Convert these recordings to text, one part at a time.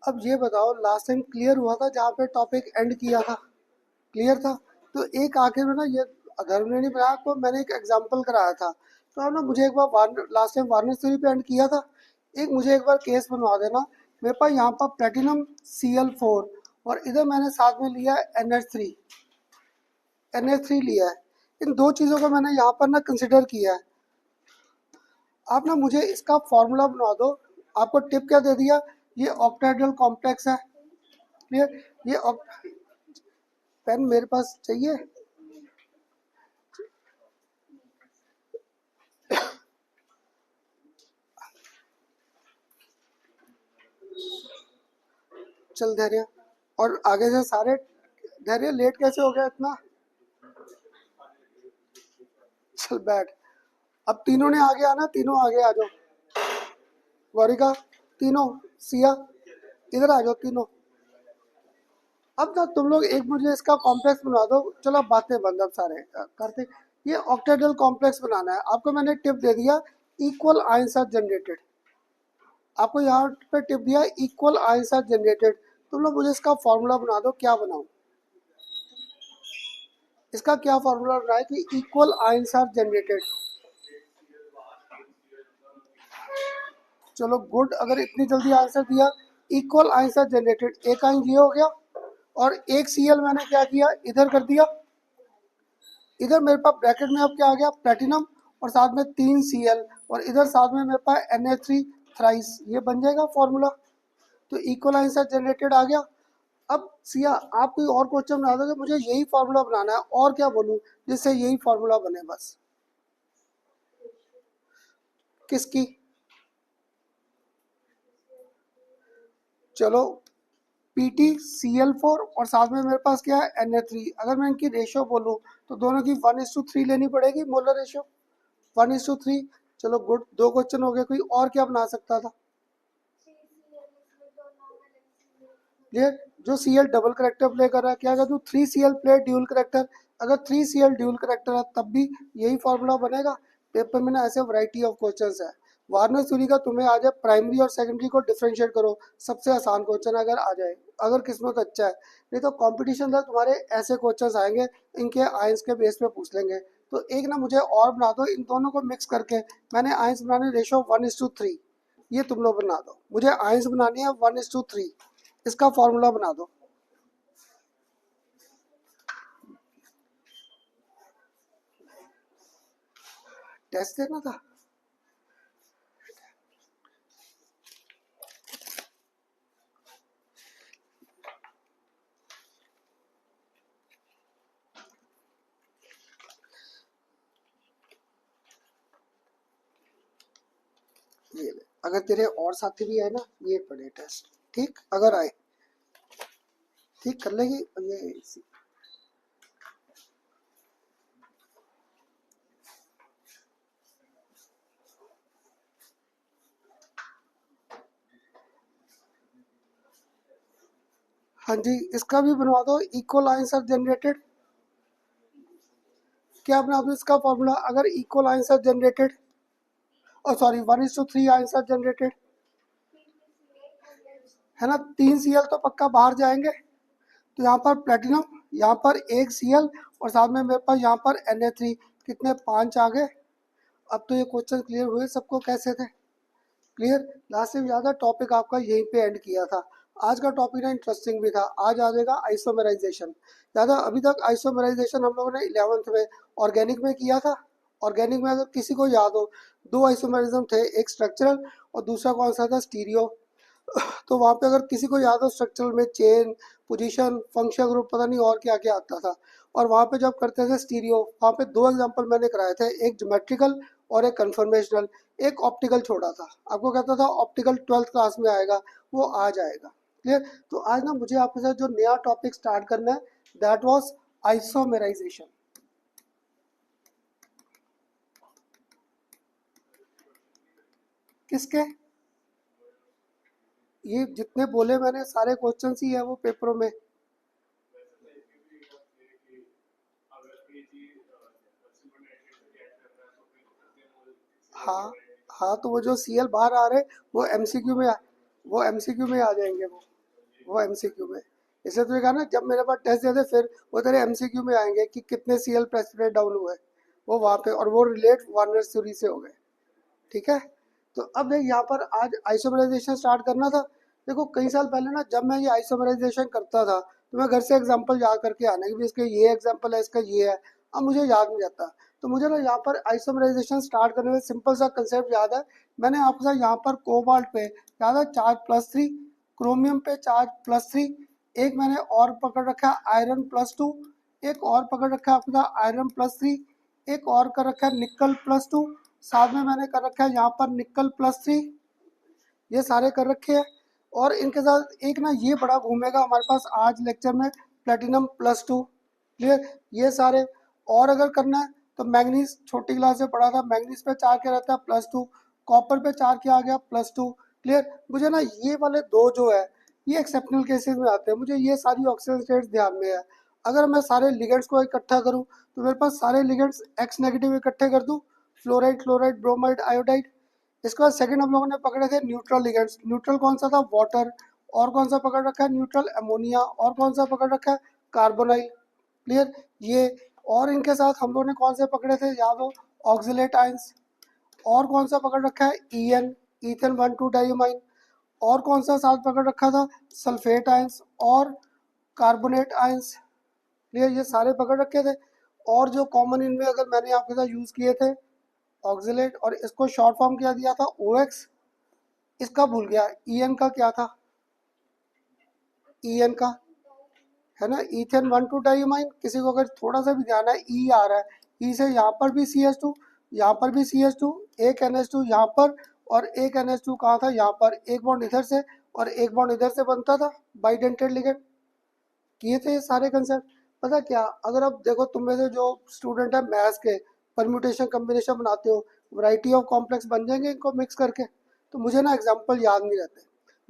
अब ये बताओ, लास्ट टाइम क्लियर हुआ था जहाँ पे टॉपिक एंड किया था? क्लियर था। तो एक आखिर में ना, ये धर्म ने नहीं बनाया आपको, मैंने एक एग्जांपल कराया था। तो आप ना मुझे एक बार लास्ट टाइम वार्नर थ्योरी पे एंड किया था, एक मुझे एक बार केस बनवा देना। मेरे पास यहाँ पर प्लेटिनम Cl4 और इधर मैंने साथ में लिया NH3 लिया है। इन दो चीज़ों को मैंने यहाँ पर ना कंसिडर किया है। आप ना मुझे इसका फॉर्मूला बनवा दो। आपको टिप क्या दे दिया, ये ऑक्टाहेड्रल कॉम्प्लेक्स है। क्लियर? ये पेन मेरे पास चाहिए। चल धैर्य, और आगे से सारे धैर्य, लेट कैसे हो गया इतना? चल बैठ। अब तीनों ने आगे आना, तीनों आगे आ जाओ। गौरिका, तीनों, सिया, इधर आ जाओ तीनों। अब ना तुम लोग एक मुझे इसका कॉम्प्लेक्स बना दो। चलो अब बातें बंद, अब सारे करते। ये ऑक्टाहेड्रल कॉम्प्लेक्स बनाना है आपको, मैंने टिप दे दिया, इक्वल आयंस आर जनरेटेड। आपको यहाँ पे टिप दिया, इक्वल आयंस आर जनरेटेड। तुम लोग मुझे इसका फॉर्मूला बना दो, क्या बनाऊं? इसका क्या फॉर्मूला बना है कि इक्वल आयंस आर जनरेटेड? चलो गुड, अगर इतनी जल्दी आंसर दिया। इक्वल आयंस आर जनरेटेड, एक आयन ये हो गया और एक Cl मैंने क्या किया, इधर कर दिया। इधर मेरे पास ब्रैकेट में अब क्या आ गया, प्लेटिनम, और साथ में 3 Cl, और इधर साथ में मेरे पास NH3 थ्राइस। ये बन जाएगा फॉर्मूला। तो इक्वल आंसर जनरेटेड आ गया। अब सिया, आप कोई और क्वेश्चन बना दोगे, मुझे यही फॉर्मूला बनाना है, और क्या बोलूं जिससे यही फॉर्मूला बने बस। किसकी? चलो, PtCl4 और साथ में मेरे पास क्या है, Na3। अगर मैं इनकी रेशियो बोलूं तो दोनों की 1:3 लेनी पड़ेगी, मोलर रेशियो 1:3। चलो गुड, दो क्वेश्चन हो गए। कोई और क्या बना सकता था? क्लियर? जो Cl डबल करेक्टर प्ले कर रहा है, क्या अगर तू 3Cl प्ले ड्यूल करेक्टर, अगर 3Cl ड्यूल करेक्टर है तब भी यही फॉर्मूला बनेगा। पेपर में ना ऐसे वैरायटी ऑफ क्वेश्चंस है। वार्नर थ्योरी का तुम्हें आ जाए, प्राइमरी और सेकेंडरी को डिफरेंशिएट करो, सबसे आसान क्वेश्चन अगर आ जाए, अगर किस्मत अच्छा है। नहीं तो कंपटीशन था तुम्हारे, ऐसे क्वेश्चंस आएंगे, इनके आयंस के बेस पे पूछ लेंगे। तो एक ना मुझे और बना दो, इन दोनों को मिक्स करके। मैंने आयंस बनाने रेशो 1:3, ये तुम लोग बना दो। मुझे आयंस बनानी है 1:3, इसका फॉर्मूला बना दो। टेस्ट देना था। ये ले, अगर तेरे और साथी भी आए ना, ये पढ़े टेस्ट, ठीक? अगर आए ठीक कर लेगी ये। हाँ जी, इसका भी बनवा दो, इक्वल आंसर जनरेटेड। क्या बना दो इसका फॉर्मूला, अगर इक्वल आंसर जनरेटेड, और सॉरी 1:3 आंसर जनरेटेड है ना। 3 Cl तो पक्का बाहर जाएंगे। तो यहाँ पर प्लेटिनम, यहाँ पर एक Cl, और साथ में मेरे पास यहाँ पर Na3, कितने 5 आ गए। अब तो ये क्वेश्चन क्लियर हुए सबको कैसे थे? क्लियर? लास्ट टाइम याद है टॉपिक आपका यहीं पे एंड किया था। आज का टॉपिक ना इंटरेस्टिंग भी था। आज आ जाएगा आइसोमेराइजेशन। याद है, अभी तक आइसोमेराइजेशन हम लोगों ने 11th में ऑर्गेनिक में किया था। ऑर्गेनिक में अगर किसी को याद हो, दो आइसोमेरिज्म थे, एक स्ट्रक्चरल और दूसरा कौन सा था, स्टीरियो। तो वहाँ पे अगर किसी को याद हो, स्ट्रक्चरल में चेन, पोजीशन, फंक्शन ग्रुप, पता नहीं और क्या क्या आता था। और वहाँ पे जब करते थे स्टीरियो, वहाँ पे दो एग्जांपल मैंने कराए थे, एक ज्योमेट्रिकल और एक कन्फर्मेशनल। एक ऑप्टिकल छोड़ा था, आपको कहता था ऑप्टिकल 12th क्लास में आएगा, वो आ जाएगा। क्लियर? तो आज ना मुझे आपके साथ जो नया टॉपिक स्टार्ट करना है, दैट वाज आइसोमेराइजेशन। किसके? ये जितने बोले मैंने सारे क्वेश्चंस ही है वो पेपरों में। हाँ हाँ, तो वो जो Cl बाहर आ रहे, वो एमसीक्यू में वो एमसीक्यू में आ जाएंगे वो। वो एमसीक्यू में। इसलिए तुझे कहा ना जब मेरे पास टेस्ट दे दे फिर वो तेरे एमसीक्यू में आएंगे कि कितने सीएल प्रेसिपिटेट डाउन हुए, वो वहाँ पे, और वो रिलेट वार्नर थ्योरी से हो गए। ठीक है, तो अब देख यहाँ पर आज आइसोमराइजेशन स्टार्ट करना था। देखो कई साल पहले ना जब मैं ये आइसोमराइजेशन करता था तो मैं घर से एग्जांपल याद करके आना कि भी इसके ये एग्जांपल है, इसका ये है। अब मुझे याद नहीं रहता, तो मुझे ना यहाँ पर आइसोमराइजेशन स्टार्ट करने में सिंपल सा कंसेप्ट याद है। मैंने आपके साथ यहाँ पर कोबाल्ट पे याद है चार्ज+3, क्रोमियम पे चार्ज+3, एक मैंने और पकड़ रखा है आयरन+2, एक और पकड़ रखा है आपका आयरन+3, एक और कर रखा है निकल+2, साथ में मैंने कर रखा है यहाँ पर निकल+3, ये सारे कर रखे हैं। और इनके साथ एक ना ये बड़ा घूमेगा हमारे पास आज लेक्चर में, प्लेटिनम+2। क्लियर, ये सारे। और अगर करना है तो मैग्नीज छोटी क्लास से पढ़ा था, मैग्नीज पे चार क्या रहता है +2, कॉपर पे चार क्या आ गया +2। क्लियर, मुझे ना ये वाले दो जो है ये एक्सेप्शनल केसेस में आते हैं, मुझे ये सारी ऑक्सीजन स्टेट्स ध्यान में है। अगर मैं सारे लिगेंड्स को इकट्ठा करूं तो मेरे पास सारे लिगेंड्स एक्स नेगेटिव इकट्ठे कर दूं, फ्लोराइड, क्लोराइड, ब्रोमाइड, आयोडाइड। इसके बाद सेकंड हम लोगों ने पकड़े थे न्यूट्रल लिगेंड्स। न्यूट्रल कौन सा था, वाटर। और कौन सा पकड़ रखा है न्यूट्रल, अमोनिया। और कौन सा पकड़ रखा है, कार्बोनाइल। क्लियर, ये। और इनके साथ हम लोगों ने कौन से पकड़े थे याद हो, ऑक्सिलेट आयंस। और कौन सा पकड़ रखा है, ईएन, ईथेन 1,2 डाइमाइन। और कौन सा साथ पकड़ रखा था, सल्फेट आयंस और कार्बोनेट आयंस। क्लियर, ये सारे पकड़ रखे थे। और जो कॉमन इनमें अगर मैंने आपके साथ यूज किए थे ऑक्सिलेट, और इसको शॉर्ट फॉर्म क्या दिया था, ओएक्स। इसका भूल गया, ईएन का क्या था, ईएन का है ना ईथेन 1,2 डाइमाइन। किसी को अगर थोड़ा सा भी ध्यान है ई आ रहा है, ई से यहाँ पर भी CH2, यहाँ पर भी CH2, एक NH2 यहाँ पर, और एक NH2 कहाँ था यहाँ पर, एक बॉन्ड इधर से और एक बॉन्ड इधर से बनता था, बाइडेंटेड लिगेंड। किए थे ये सारे कंसेप्ट। पता क्या, अगर अब देखो तुम में से जो स्टूडेंट है मैथ्स के, परम्यूटेशन कम्बिनेशन बनाते हो, वैरायटी ऑफ कॉम्प्लेक्स बन जाएंगे इनको मिक्स करके। तो मुझे ना एग्जाम्पल याद नहीं रहते।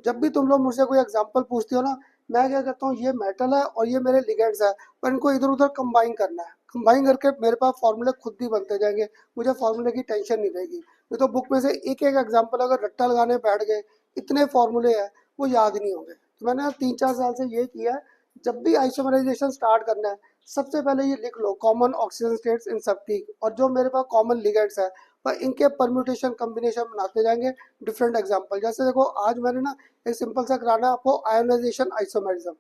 जब भी तुम लोग मुझसे कोई एग्जाम्पल पूछते हो ना, मैं क्या करता हूँ, ये मेटल है और ये मेरे लिगेंड्स है, पर इनको इधर उधर कंबाइन करना है। कंबाइन करके मेरे पास फॉर्मूले खुद ही बनते जाएंगे, मुझे फॉर्मूले की टेंशन नहीं रहेगी। नहीं तो बुक में से एक एक एग्जाम्पल अगर रट्टा लगाने बैठ गए, इतने फॉर्मूले हैं वो याद नहीं होंगे। तो मैंने 3-4 साल से ये किया है, जब भी आइसोमराइजेशन स्टार्ट करना है सबसे पहले ये लिख लो कॉमन ऑक्सीजन स्टेट्स इन सबकी, और जो मेरे पास कॉमन लिगेंड्स है पर इनके परम्यूटेशन कम्बिनेशन बनाते जाएंगे। डिफरेंट एग्जांपल जैसे देखो आज मैंने ना एक सिंपल सा कराना है आपको, आयोनाइजेशन आइसोमरिज्म।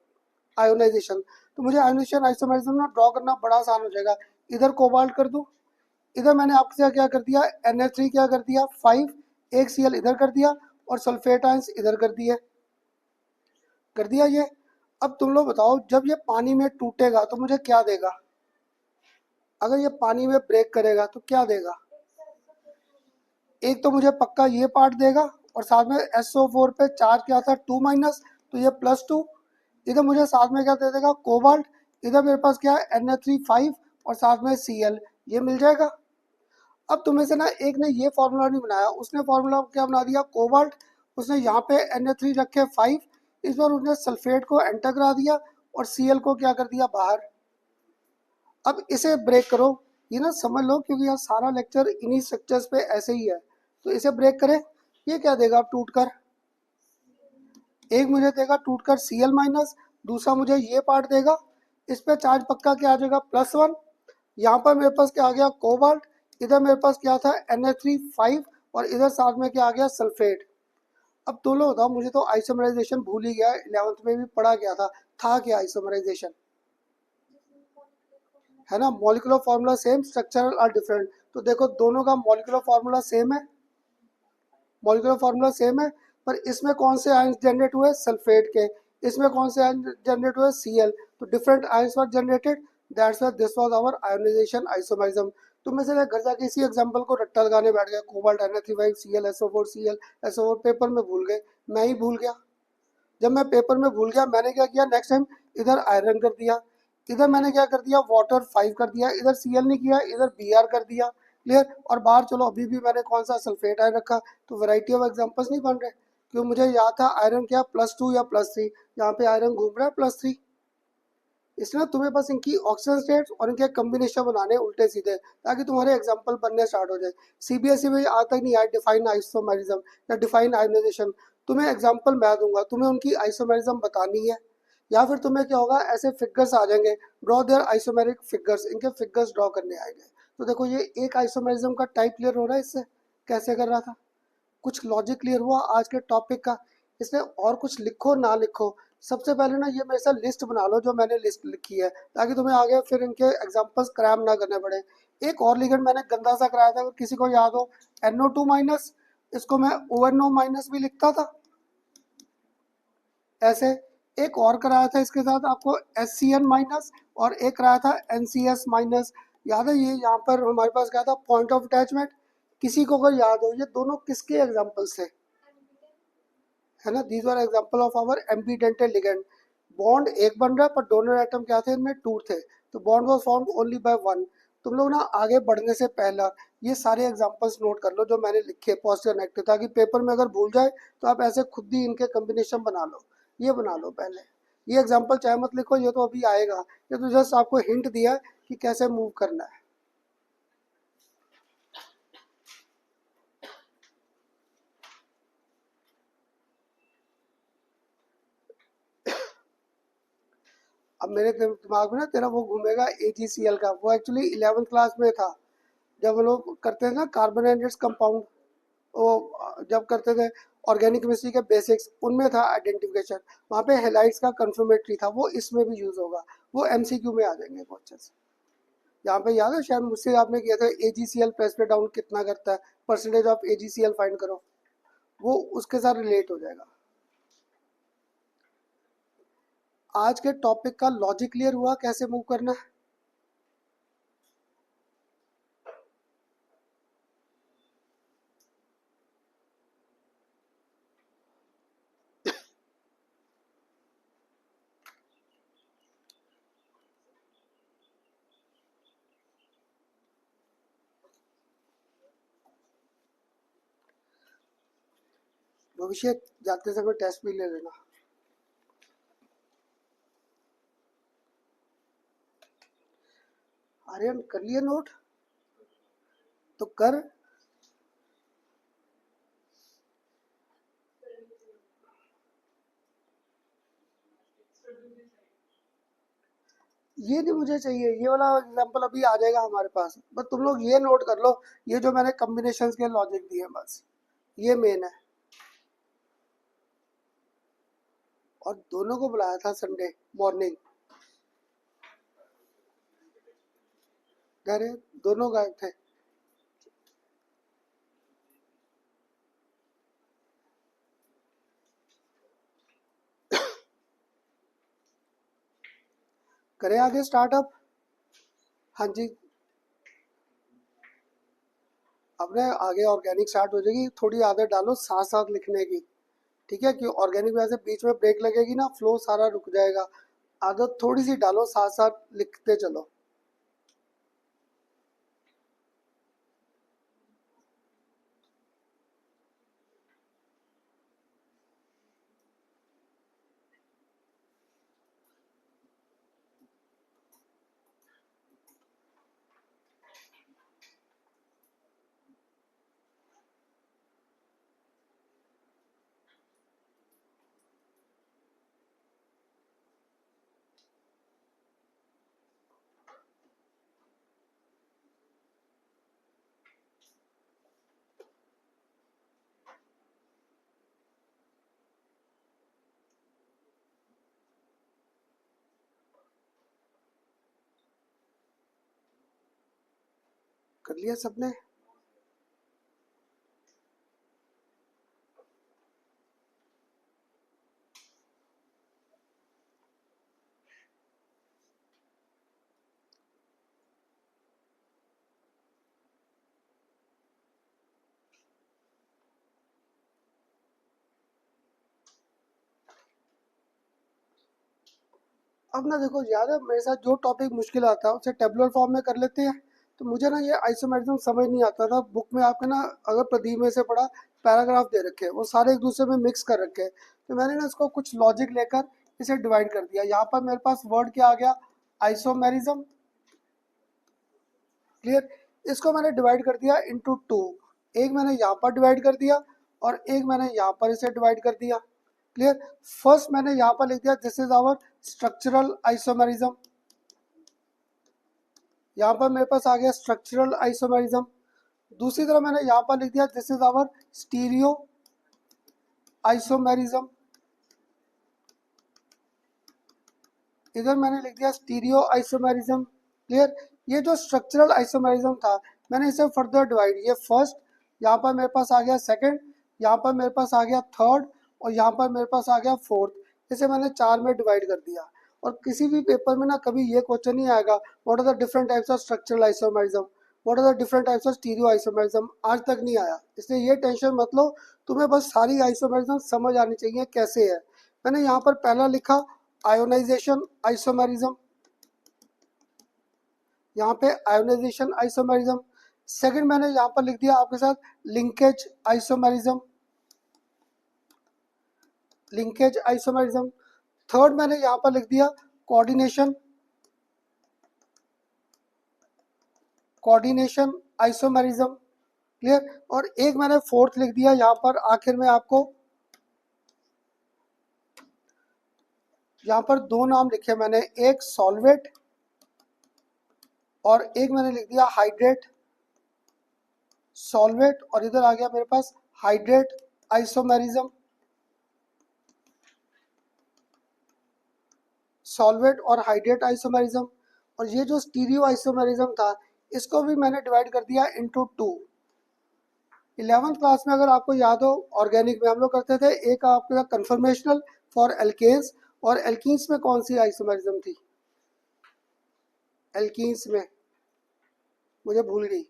आयोनाइजेशन, तो मुझे आयोनाइजेशन आइसोमरिज्म ना ड्रॉ करना बड़ा आसान हो जाएगा। इधर कोबाल्ट कर दूं, इधर मैंने आपसे क्या कर दिया, NH3 क्या कर दिया 5, एक Cl इधर कर दिया, और सल्फेट आयंस इधर कर दिया ये। अब तुम लोग बताओ जब ये पानी में टूटेगा तो मुझे क्या देगा, अगर ये पानी में ब्रेक करेगा तो क्या देगा। एक तो मुझे पक्का ये पार्ट देगा, और साथ में SO4 पे चार्ज क्या था 2-, तो ये +2। इधर मुझे साथ में क्या दे देगा, कोबाल्ट। इधर मेरे पास क्या है NH3 5, और साथ में Cl, ये मिल जाएगा। अब तुम्हें से ना एक ने ये फॉर्मूला नहीं बनाया, उसने फॉर्मूला क्या बना दिया, कोबाल्ट। उसने यहाँ पे NH3 रखे 5, इस बार उसने सल्फेट को एंटर करा दिया और Cl को क्या कर दिया बाहर। अब इसे ब्रेक करो, ये ना समझ लो क्योंकि यहाँ सारा लेक्चर इन्हीं स्ट्रक्चर्स पे ऐसे ही है। तो इसे ब्रेक करें, ये क्या देगा टूट कर, एक मुझे देगा टूट कर Cl-, दूसरा मुझे ये पार्ट देगा। इस पे चार्ज पक्का क्या आ जाएगा +1। यहाँ पर मेरे पास क्या आ गया कोबाल्ट, इधर मेरे पास क्या था NH3 5, और इधर साथ में क्या आ गया सल्फेट। अब तुम लोग बताओ, मुझे तो आइसोमराइजेशन भूल ही गया, 11th में भी पढ़ा गया था क्या आइसोमराइजेशन, है ना। Molecular formula same, structural are different. तो देखो दोनों का मॉलिक्यूलर फार्मूला सेम है, मॉलिक्यूलर फार्मूला सेम है, पर इसमें कौन से आयंस जनरेट हुए सल्फेट के, इसमें कौन से आयंस जनरेट हुए Cl। तो different ions were generated, that's why this was our ionisation isomerism. तुम में से घर जाके इसी एग्जांपल को रट्टा लगाने बैठ गए, cobalt NH3 Cl SO4 Cl SO4 paper में भूल गए, मैं ही भूल गया। जब मैं पेपर में भूल गया मैंने क्या किया, नेक्स्ट टाइम इधर आयरन कर दिया, इधर मैंने क्या कर दिया वाटर 5 कर दिया, इधर Cl नहीं किया, इधर Br कर दिया। क्लियर, और बाहर चलो अभी भी मैंने कौन सा सल्फेट आयन रखा। तो वैरायटी ऑफ एग्जांपल्स नहीं बन रहे, क्योंकि मुझे याद था आयरन क्या +2 या +3, यहाँ पे आयरन घूम रहा है +3। इसलिए तुम्हें बस इनकी ऑक्सीजन स्टेट्स और इनके कम्बिनेशन बनाने उल्टे सीधे, ताकि तुम्हारे एग्जांपल बनने स्टार्ट हो जाए। CBSE में आज तक नहीं आया डिफाइन आइसोमरिज्म या डिफाइन आयोनाइजेशन। तुम्हें एग्जांपल मैं दूंगा, तुम्हें उनकी आइसोमेरिज्म बतानी है, या फिर तुम्हें क्या होगा, ऐसे फिगर्स आ जाएंगे, ड्रॉ देयर आइसोमेरिक फिगर्स, इनके फिगर्स ड्रॉ करने आएंगे। तो देखो ये एक आइसोमेरिज्म का टाइप क्लियर हो रहा है इससे, कैसे कर रहा था, कुछ लॉजिक क्लियर हुआ आज के टॉपिक का। इसमें और कुछ लिखो ना लिखो, सबसे पहले ना ये मेरे साथ लिस्ट बना लो जो मैंने लिस्ट लिखी है, ताकि तुम्हें आगे फिर इनके एग्जांपल्स क्रैम ना करने पड़े। एक और लिगेंड मैंने गंदा सा कराया था, अगर किसी को याद हो, NO2 माइनस, इसको मैं ONO माइनस भी लिखता था ऐसे। एक और कराया था इसके साथ आपको SCN माइनस, और एक कराया था NCS माइनस, याद है? ये यहाँ पर हमारे पास क्या था, पॉइंट ऑफ अटैचमेंट। किसी को अगर याद हो, ये दोनों किसके एग्जाम्पल्स थे, है ना? These are example of our ambidentate ligand. Bond एक बन रहा है पर डोनर एटम क्या थे, इनमें टू थे, तो bond was formed only by one. तुम लोग ना आगे बढ़ने से पहला ये सारे एग्जांपल्स नोट कर लो जो मैंने लिखे पॉजिटिव नेगेटिव, ताकि पेपर में अगर भूल जाए तो आप ऐसे खुद ही इनके कॉम्बिनेशन बना लो। ये बना लो पहले, ये एग्जाम्पल चाहे मत लिखो, ये तो अभी आएगा, ये तो जस्ट आपको हिंट दिया है कि कैसे मूव करना है। अब मेरे दिमाग में ना तेरा वो घूमेगा AgCl का, वो एक्चुअली 11th क्लास में था, जब हम लोग करते थे ना कार्बन एंड कंपाउंड, वो जब करते थे ऑर्गेनिक केमिस्ट्री के बेसिक्स, उनमें था आइडेंटिफिकेशन, वहाँ पे हेलाइट्स का कंफर्मेटरी था, वो इसमें भी यूज होगा, वो MCQ में आ जाएंगे क्वेश्चन। यहाँ पे याद है शायद मुझसे आपने किया था AgCl प्रेस पे डाउन कितना करता है, परसेंटेज ऑफ AgCl फाइंड करो, वो उसके साथ रिलेट हो जाएगा। आज के टॉपिक का लॉजिक क्लियर हुआ, कैसे मूव करना है? भविष्य जाते समय टेस्ट भी ले लेना। आर्यन कर लिए नोट? तो कर। ये नहीं मुझे चाहिए, ये वाला एग्जांपल अभी आ जाएगा हमारे पास, बस तुम लोग ये नोट कर लो, ये जो मैंने कॉम्बिनेशन के लॉजिक दिए बस ये मेन है। और दोनों को बुलाया था संडे मॉर्निंग, अरे दोनों गायब थे। करें आगे स्टार्टअप? हाँ जी, अपने आगे ऑर्गेनिक स्टार्ट हो जाएगी, थोड़ी आदत डालो साथ साथ लिखने की, ठीक है? कि ऑर्गेनिक वजह से बीच में ब्रेक लगेगी ना, फ्लो सारा रुक जाएगा। आदत थोड़ी सी डालो, साथ साथ लिखते चलो। कर लिया सबने? अब ना देखो, याद है मेरे साथ जो टॉपिक मुश्किल आता है उसे टेबुलर फॉर्म में कर लेते हैं। तो मुझे ना ये आइसोमेरिज्म समझ नहीं आता था, बुक में आपके ना अगर प्रदीप में से पढ़ा, पैराग्राफ दे रखे हैं वो सारे एक दूसरे में मिक्स कर रखे हैं, तो मैंने ना इसको कुछ लॉजिक लेकर इसे डिवाइड कर दिया। यहाँ पर मेरे पास वर्ड क्या आ गया, आइसोमेरिज्म, क्लियर? इसको मैंने डिवाइड कर दिया इंटू टू, एक मैंने यहाँ पर डिवाइड कर दिया, और एक मैंने यहाँ पर इसे डिवाइड कर दिया। क्लियर। फर्स्ट मैंने यहाँ पर लिख दिया this is our structural isomerism, यहाँ पर मेरे पास आ गया स्ट्रक्चरल आइसोमेरिज्म। दूसरी तरफ मैंने यहाँ पर लिख दिया this is our stereo isomerism, इधर मैंने लिख दिया स्टीरियो आइसोमेरिज्म। क्लियर। ये जो स्ट्रक्चरल आइसोमेरिज्म था मैंने इसे फर्दर डिवाइड, ये फर्स्ट, यहाँ पर मेरे पास आ गया सेकंड, यहाँ पर मेरे पास आ गया थर्ड, और यहाँ पर मेरे पास आ गया फोर्थ। इसे मैंने 4 में डिवाइड कर दिया। और किसी भी पेपर में ना कभी ये क्वेश्चन नहीं आएगा what are the different types of structural isomerism, what are the different types of stereo isomerism, आज तक नहीं आया। इसलिए ये टेंशन मत लो, तुम्हें बस सारी आइसोमेरिज्म समझ आनी चाहिए कैसे है। मैंने यहाँ पर पहला लिखा आयोनाइजेशन आइसोमेरिज्म, यहाँ पे आयोनाइजेशन आइसोमेरिज्म। सेकंड मैंने यहाँ पर लिख दिया आपके साथ linkage isomerism, linkage isomerism. Third मैंने यहाँ पर लिख दिया कोऑर्डिनेशन, कोऑर्डिनेशन आइसोमेरिज्म। क्लियर। और एक मैंने फोर्थ लिख दिया यहाँ पर आखिर में, आपको यहाँ पर 2 नाम लिखे मैंने, एक सॉल्वेट और एक मैंने लिख दिया हाइड्रेट, सॉल्वेट और इधर आ गया मेरे पास हाइड्रेट आइसोमेरिज्म, सॉल्वेट और हाइड्रेट आइसोमेरिज्म। और ये जो स्टीरियो आइसोमेरिज्म था इसको भी मैंने डिवाइड कर दिया इनटू 2। 11th क्लास में अगर आपको याद हो ऑर्गेनिक में हम लोग करते थे एक आपका कन्फर्मेशनल फॉर एल्केन्स, और एल्कीन्स में कौन सी आइसोमेरिज्म थी, एल्कीन्स में मुझे भूल गई,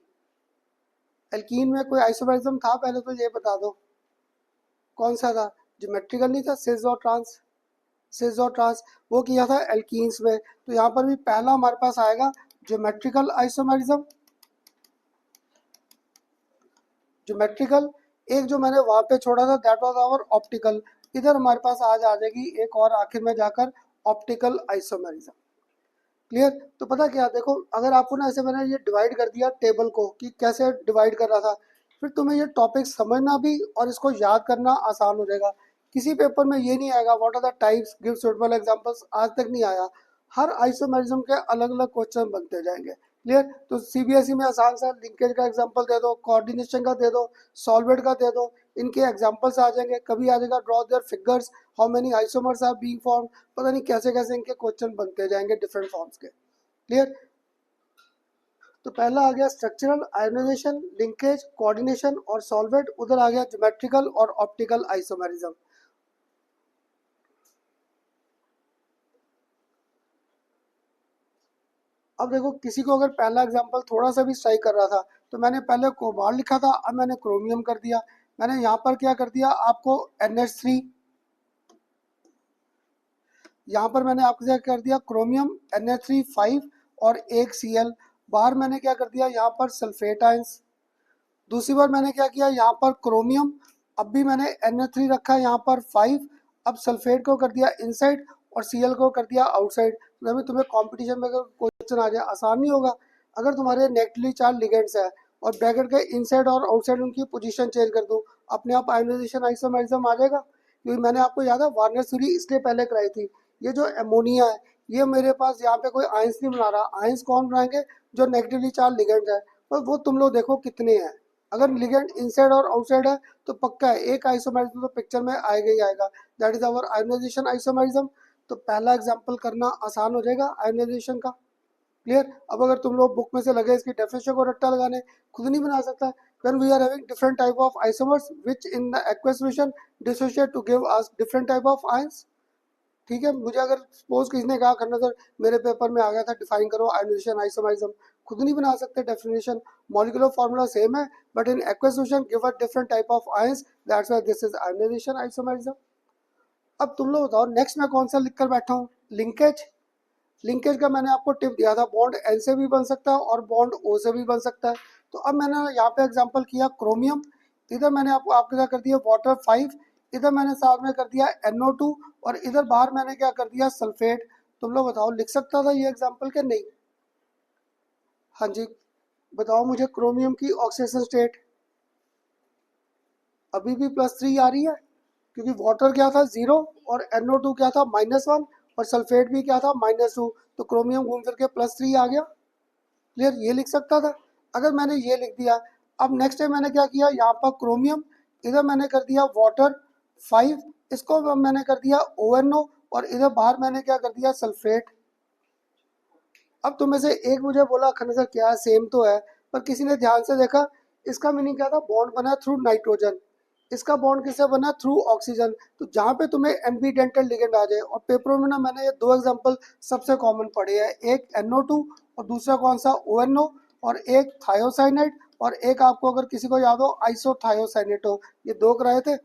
एल्कीन में कोई आइसोमेरिज्म था पहले तो ये बता दो कौन सा था। ज्योमेट्रिकल नहीं था, सिस और ट्रांस, सिस और ट्रांस वो किया था एल्कीन्स में। तो यहाँ पर भी पहला हमारे पास आएगा ज्योमेट्रिकल आइसोमेरिज्म, ज्योमेट्रिकल। एक जो मैंने वहां पे छोड़ा था दैट वाज आवर ऑप्टिकल, इधर हमारे पास आज आ जाएगी एक और आखिर में जाकर ऑप्टिकल आइसोमेरिज्म। क्लियर। तो पता क्या, देखो अगर आपको ना ऐसे मैंने ये डिवाइड कर दिया टेबल को कि कैसे डिवाइड कर रहा था, फिर तुम्हें ये टॉपिक समझना भी और इसको याद करना आसान हो जाएगा। किसी पेपर में ये नहीं आएगा what are the types give suitable examples, आज तक नहीं आया। हर आइसोमेरिज्म के अलग अलग क्वेश्चन बनते जाएंगे। क्लियर। तो सीबीएसई में आसान सा लिंकेज का एग्जांपल दे दो, कोऑर्डिनेशन का दे दो, सॉल्वेट का दे दो, इनके एग्जांपल्स आ जाएंगे। कभी आ जाएगा draw their figures, how many isomers are being formed, पता नहीं कैसे कैसे इनके क्वेश्चन बनते जाएंगे डिफरेंट फॉर्म्स के। क्लियर। तो पहला आ गया स्ट्रक्चरल, आयोनाइजेशन, लिंकेज, कोऑर्डिनेशन और सॉल्वेट। उधर आ गया ज्योमेट्रिकल और ऑप्टिकल आइसोमेरिज्म। अब देखो किसी को अगर पहला एग्जांपल थोड़ा सा भी सही कर रहा था तो मैंने पहले कोबाल्ट लिखा था, अब मैंने क्रोमियम कर दिया। मैंने यहाँ पर क्या कर दिया आपको NH3, यहाँ पर मैंने आपको क्या कर दिया क्रोमियम NH3 5 और एक Cl। बाहर मैंने क्या कर दिया यहाँ पर सल्फेट आयंस। दूसरी बार मैंने क्या किया यहाँ पर क्रोमियम, अब भी मैंने NH3 रखा यहाँ पर 5, अब सल्फेट को कर दिया इनसाइड और Cl को कर दिया आउटसाइड। तो तुम्हें कंपटीशन में अगर क्वेश्चन आ जाए आसान नहीं होगा। अगर तुम्हारे नेगेटिवली चार्ज लिगेंड्स है और ब्रैकेट के इनसाइड और आउटसाइड उनकी पोजीशन चेंज कर दूं, अपने आप आयोनाइजेशन आइसोमेरिज्म आ जाएगा। क्योंकि मैंने आपको याद है वार्नर थ्योरी इसलिए पहले कराई थी। ये जो एमोनिया है ये मेरे पास यहाँ पे कोई आयंस नहीं बना रहा, आयंस कौन बनाएंगे जो नेगेटिवली चार्ज लिगेंड्स है, और वो तुम लोग देखो कितने हैं। अगर लिगेंड इनसाइड और आउटसाइड है तो पक्का है एक आइसोमेरिज्म तो पिक्चर में आएगा ही आएगा, that is our ionization isomerism. तो पहला एग्जांपल करना आसान हो जाएगा आयोनाइजेशन का। क्लियर। अब अगर तुम लोग बुक में से लगे इसकी डेफिनेशन को रट्टा लगाने, खुद नहीं बना सकता। when we are having different type of isomers which in the aqueous solution dissociate to give us different type of ions। ठीक है, मुझे अगर सपोज किसी ने कहा करना सर मेरे पेपर में आ गया था डिफाइन करो आयोनाइजेशन आइसोमेरिज्म, खुद नहीं बना सकते डेफिनेशन, मॉलिक्यूलर फार्मूला सेम है but in aqueous solution give a different type of ions, that's why this is ionization isomerism. अब तुम लोग बताओ नेक्स्ट मैं कौन सा लिख कर बैठा हूँ, लिंकेज। लिंकेज का मैंने आपको टिप दिया था बॉन्ड N से भी बन सकता है और बॉन्ड O से भी बन सकता है। तो अब मैंने यहाँ पे एग्जांपल किया क्रोमियम, इधर मैंने आपको आपके साथ कर दिया वाटर 5, इधर मैंने साथ में कर दिया NO2 और इधर बाहर मैंने क्या कर दिया सल्फेट। तुम लोग बताओ लिख सकता था ये एग्जाम्पल के नहीं? हाँ जी बताओ मुझे क्रोमियम की ऑक्सीडेशन स्टेट, अभी भी +3 आ रही है, क्योंकि वाटर क्या था 0 और NO2 क्या था -1 और सल्फेट भी क्या था -2, तो क्रोमियम घूम फिर के +3 आ गया। क्लियर, ये लिख सकता था। अगर मैंने ये लिख दिया, अब नेक्स्ट टाइम मैंने क्या किया, यहाँ पर क्रोमियम, इधर मैंने कर दिया वाटर 5, इसको मैंने कर दिया ONO और इधर बाहर मैंने क्या कर दिया सल्फेट। अब तुम में से एक मुझे बोला खन्ना सर क्या है, सेम तो है, पर किसी ने ध्यान से देखा, इसका मीनिंग क्या था, बॉन्ड बना थ्रू नाइट्रोजन, इसका बॉन्ड किससे बना थ्रू ऑक्सीजन। तो जहाँ पे तुम्हें एम्बीडेंटल लिगेंड आ जाए, और पेपरों में ना मैंने ये 2 एग्जांपल सबसे कॉमन पढ़े हैं, एक NO2 और दूसरा कौन सा ONO, और एक थायोसाइनाइड, और एक आपको अगर किसी को याद हो आइसोथायोसाइनेटो, ये 2 कराए थे।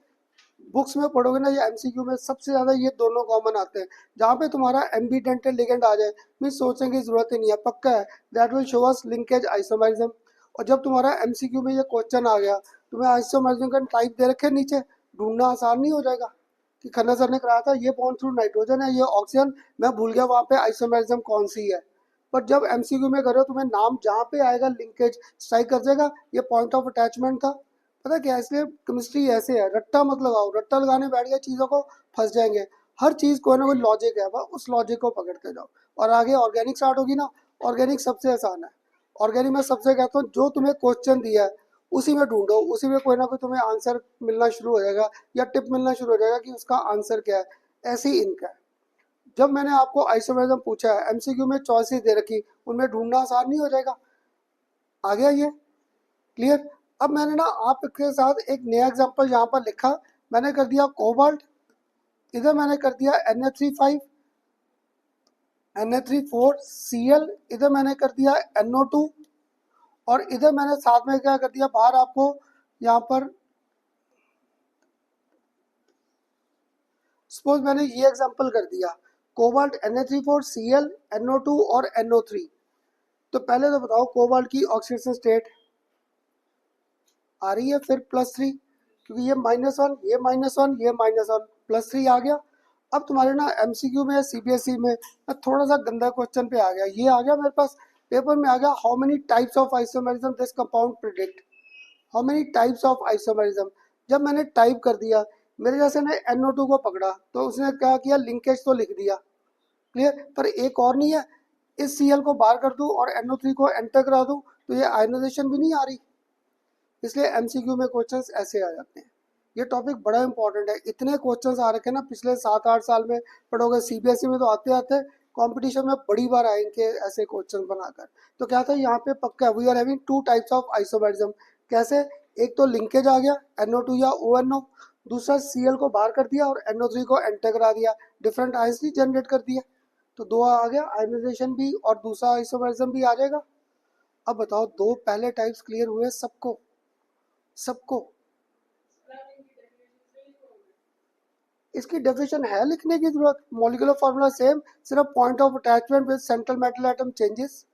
बुक्स में पढ़ोगे ना, ये MCQ में सबसे ज़्यादा ये दोनों कॉमन आते हैं। जहाँ पे तुम्हारा एम्बीडेंटल लिगेंड आ जाए, मीन सोचने की जरूरत ही नहीं है, पक्का है, that will show us linkage isomerism. और जब तुम्हारा MCQ में ये क्वेश्चन आ गया, तुम्हें आइसोमरिज्म का टाइप दे रखे नीचे, ढूंढना आसान नहीं हो जाएगा कि खन्ना सर ने कराया था ये बॉन्ड थ्रू नाइट्रोजन है, ये ऑक्सीजन, मैं भूल गया वहाँ पे आइसोमरिज्म कौन सी है। पर जब MCQ में करो, तुम्हें नाम जहाँ पे आएगा लिंकेज स्ट्राइक कर जाएगा, ये पॉइंट ऑफ अटैचमेंट था। पता क्या है, इसलिए केमिस्ट्री ऐसे है, रट्टा मत लगाओ, रट्टा लगाने बैठ गए चीज़ों को फंस जाएंगे। हर चीज़ कोई ना कोई लॉजिक है, बस उस लॉजिक को पकड़ते जाओ। और आगे ऑर्गेनिक स्टार्ट होगी ना, ऑर्गेनिक सबसे आसान है। ऑर्गेनिक में सबसे कहता हूँ, जो तुम्हें क्वेश्चन दिया है उसी में ढूंढो, उसी में कोई ना कोई तुम्हें आंसर मिलना शुरू हो जाएगा, या टिप मिलना शुरू हो जाएगा कि उसका आंसर क्या है। ऐसे ही इनका है। जब मैंने आपको आइसोमेरिज्म पूछा है, MCQ में चॉइसेस दे रखी, उनमें ढूंढना आसान नहीं हो जाएगा। आ गया ये क्लियर। अब मैंने ना आपके साथ एक नया एग्जांपल यहाँ पर लिखा, मैंने कर दिया कोबाल्ट, इधर मैंने कर दिया Na3 5 Na3 4 Cl, इधर मैंने कर दिया NO2, और इधर मैंने साथ में क्या कर दिया बाहर आपको, यहाँ पर सपोज मैंने ये एग्जांपल कर दिया, कोबाल्ट Na3 4 Cl NO2 और NO3। तो पहले तो बताओ कोबाल्ट की ऑक्सीडेशन स्टेट आ रही है, फिर +3, क्योंकि ये -1, ये -1, ये -1, +3 आ गया। अब तुम्हारे ना MCQ में, CBSE में मैं थोड़ा सा गंदा क्वेश्चन पे आ गया, ये आ गया मेरे पास पेपर में आ गया, how many types of isomerism this compound predict, how many types of isomerism. जब मैंने टाइप कर दिया, मेरे जैसे ने NO2 को पकड़ा, तो उसने क्या किया, लिंकेज तो लिख दिया, क्लियर, पर एक और नहीं है, इस Cl को बाहर कर दूं और NO3 को एंटर करा दूं, तो ये आयनाइजेशन भी नहीं आ रही। इसलिए MCQ में क्वेश्चंस ऐसे आ जाते हैं। ये टॉपिक बड़ा इंपॉर्टेंट है, इतने क्वेश्चंस आ रखे हैं ना पिछले 7-8 साल में पढ़ोगे। CBSE में तो आते आते कंपटीशन में बड़ी बार आएंगे ऐसे क्वेश्चन बनाकर। तो क्या था यहाँ पे पक्का, we are having 2 types of isomerism. कैसे, एक तो लिंकेज आ गया NO2 या ONO, दूसरा Cl को बाहर कर दिया और NO3 को एंटर करा दिया, डिफरेंट आयंस भी जनरेट कर दिया, तो 2 आ गया, आयनाइजेशन भी और दूसरा आइसोमेरिज्म भी आ जाएगा। अब बताओ, 2 पहले टाइप्स क्लियर हुए सबको, सबको। इसकी डेफिनेशन है लिखने की जरूरत, मॉलिक्यूलर फार्मूला सेम, सिर्फ point of attachment with central metal atom changes.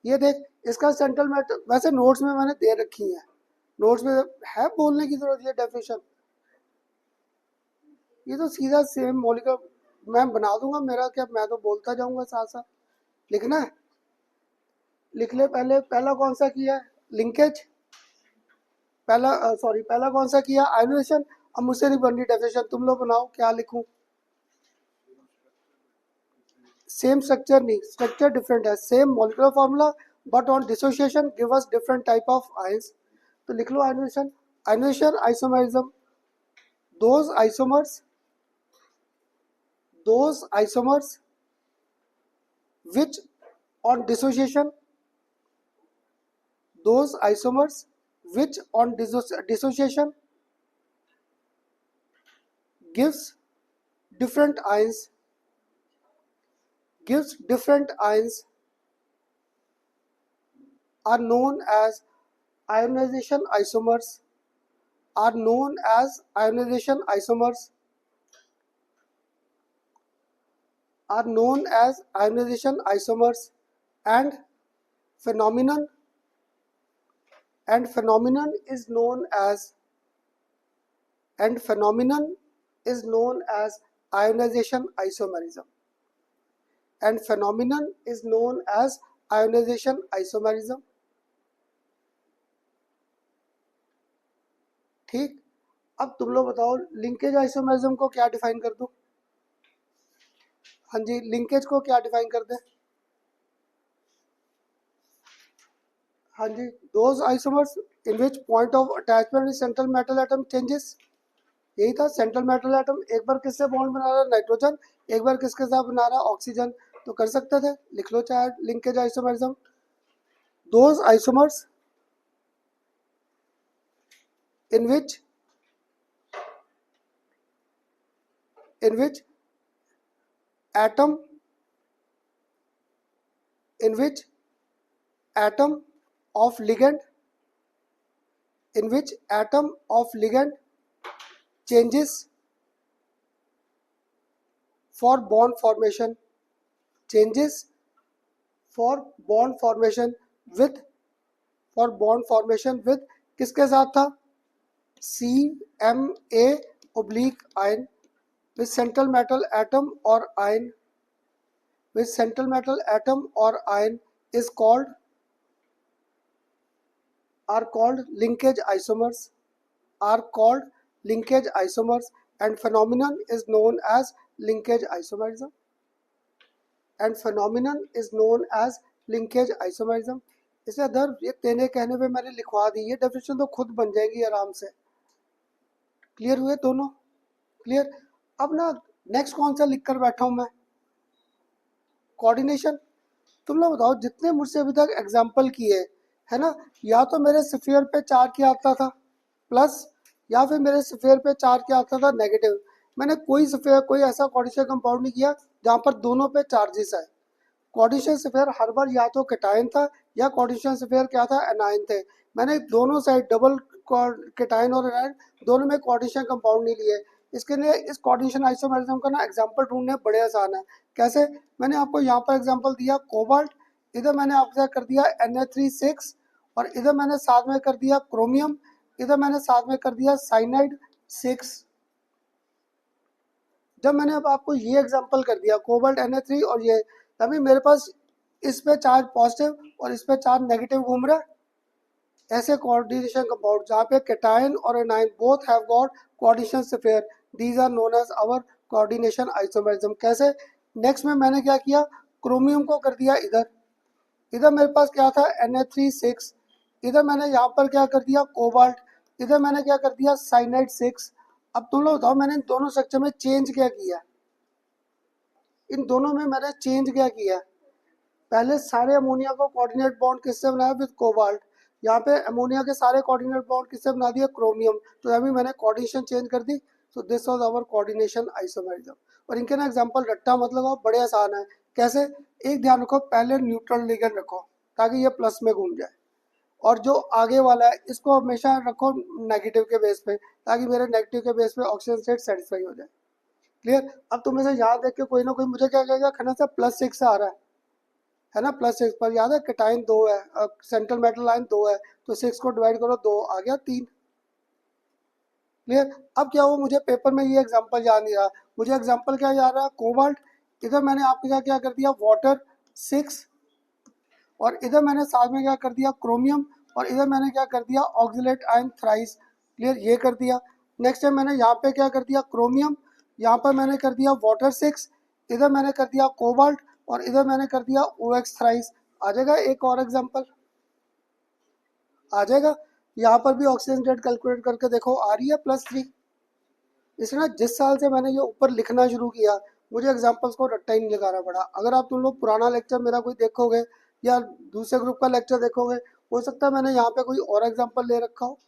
ये देख, इसका सेंट्रल मेटल वैसे नोट्स में मैंने दे रखी है, नोट्स में है, बोलने की जरूरत, ये डेफिनेशन, ये तो सीधा सेम मॉलिक्यूलर मैं बना दूंगा, मेरा क्या, मैं तो बोलता जाऊंगा साथ साथ। लिखना है, लिख ले। पहले पहला कौन सा किया है, लिंकेज, पहला सॉरी पहला कौन सा किया, आयोनाइजेशन। अब मुझसे नहीं बन रही डेफिनेशन, तुम लोग बनाओ, क्या लिखूं। सेम स्ट्रक्चर नहीं, स्ट्रक्चर डिफरेंट है, same molecular formula, but on dissociation give us different type of ions. तो लिख लो ionization, ionization isomerism, those isomers, those isomers which on dissociation, those isomers which on dissociation gives different ions, gives different ions, are known as ionization isomers, are known as ionization isomers, are known as ionization isomers. And phenomenon, and phenomenon is known as, and phenomenon is known as ionization isomerism, and phenomenon is known as ionization isomerism. ठीक। अब तुम लोग बताओ linkage isomerism को क्या define कर दूं? हाँ जी, लिंकेज को क्या डिफाइन कर दें? हाँ जी, those isomers in which point of attachment central metal atom changes. यही था, सेंट्रल मेटल एटम एक बार किससे बॉन्ड बना रहा है? नाइट्रोजन। एक बार किसके साथ बना रहा है? ऑक्सीजन। तो कर सकते थे, लिख लो चाहे linkage isomerism. Those isomers in which atom in which atom of ligand in which atom of ligand changes for bond formation changes for bond formation with for bond formation with किसके साथ था? CMa oblique ion with central metal atom or ion with central metal atom or ion is called are called linkage isomers are called linkage isomers and phenomenon is known as linkage isomerism and phenomenon is known as linkage isomerism। इसे other ये तेने कहने पे मैंने लिखवा दी, ये definition तो खुद बन जाएगी आराम से। क्लियर हुए दोनों? क्लियर। अब ना नेक्स्ट कौन सा लिख कर बैठा हूं मैं? कोऑर्डिनेशन। तुम लोग बताओ जितने मुझसे अभी तक एग्जाम्पल किए है ना, या तो मेरे स्फीयर पे चार्ज क्या आता था प्लस, या फिर मेरे स्फीयर पे चार्ज क्या आता था नेगेटिव। मैंने कोई स्फीयर कोई ऐसा कोऑर्डिनेशन कंपाउंड नहीं किया जहाँ पर दोनों पे चार्जेस है। कोऑर्डिनेशन स्फीयर हर बार या तो कैटायन था या कोऑर्डिनेशन स्फीयर क्या था? एनायन थे। मैंने दोनों साइड डबल कैटायन और एनायन दोनों में कोऑर्डिनेशन कंपाउंड नहीं लिए। इसके लिए इस कोऑर्डिनेशन आइसोमेरिज्म का ना एग्जांपल ढूंढने बड़े आसान है। कैसे? मैंने आपको यहाँ पर एग्जांपल दिया कोबाल्ट, इधर मैंने आपसे कर दिया Na3 6 और इधर मैंने साथ में कर दिया क्रोमियम, इधर मैंने साथ में कर दिया साइनाइड 6। जब मैंने अब आपको ये एग्जांपल कर दिया कोबाल्ट Na3 और ये, तभी मेरे पास इस पे चार्ज पॉजिटिव और इस पे चार्ज नेगेटिव घूम रहा है। ऐसे कोऑर्डिनेशन कंपाउंड जहाँ पे कैटायन और anion both have got coordination sphere, these are known as our coordination isomerism. कैसे? नेक्स्ट में मैंने क्या किया, क्रोमियम को कर दिया इधर, इधर मेरे पास क्या था Na3 6, इधर मैंने यहाँ पर क्या कर दिया कोबाल्ट, इधर मैंने क्या कर दिया साइनाइड 6। अब तुम लोग बताओ मैंने इन दोनों स्ट्रक्चर में चेंज क्या किया? इन दोनों में मैंने चेंज क्या किया? पहले सारे अमोनिया को कोऑर्डिनेट बॉन्ड किससे बनाया? With cobalt. यहाँ पे अमोनिया के सारे कोऑर्डिनेट बॉन्ड किससे बना दिया? क्रोमियम। तो अभी मैंने कोऑर्डिनेशन चेंज कर दी। So this was our coordination isomerism. और इनके ना एग्जांपल रट्टा मत लगाओ, बड़े आसान है। कैसे? एक ध्यान रखो, पहले न्यूट्रल लिगेंड रखो ताकि ये प्लस में घूम जाए, और जो आगे वाला है इसको हमेशा रखो नेगेटिव के बेस पे ताकि मेरे नेगेटिव के बेस पे ऑक्सीजन स्टेट सेटिस्फाई हो जाए। क्लियर। अब तुम्हें से याद देख के कोई ना कोई मुझे क्या कहेगा, खन्ना से +6 से आ रहा है ना, +6 पर याद है कैटायन 2 है, सेंट्रल मेटल आयन 2 है, तो 6 को डिवाइड करो 2 आ गया 3। क्लियर। अब क्या हुआ, मुझे पेपर में ये एग्जांपल याद नहीं रहा, मुझे एग्जांपल क्या याद रहा? कोबाल्ट। इधर मैंने आपके साथ क्या कर दिया वाटर 6, और इधर मैंने साथ में क्या कर दिया क्रोमियम, और इधर मैंने क्या कर दिया ऑक्सिलेट आयन थ्राइस। क्लियर, ये कर दिया। नेक्स्ट टाइम मैंने यहाँ पे क्या कर दिया क्रोमियम, यहाँ पर मैंने कर दिया वाटर 6, इधर मैंने कर दिया कोबाल्ट, और इधर मैंने कर दिया OX थ्राइस। आ जाएगा एक और एग्जांपल, आ जाएगा। यहाँ पर भी ऑक्सीजन रेट कैलकुलेट करके देखो, आ रही है +3। इसलिए ना जिस साल से मैंने ये ऊपर लिखना शुरू किया मुझे एग्जांपल्स को रट्टा ही नहीं लगाना पड़ा। अगर आप तुम लोग पुराना लेक्चर मेरा कोई देखोगे या दूसरे ग्रुप का लेक्चर देखोगे, हो सकता है मैंने यहाँ पे कोई और एग्जांपल ले रखा हो।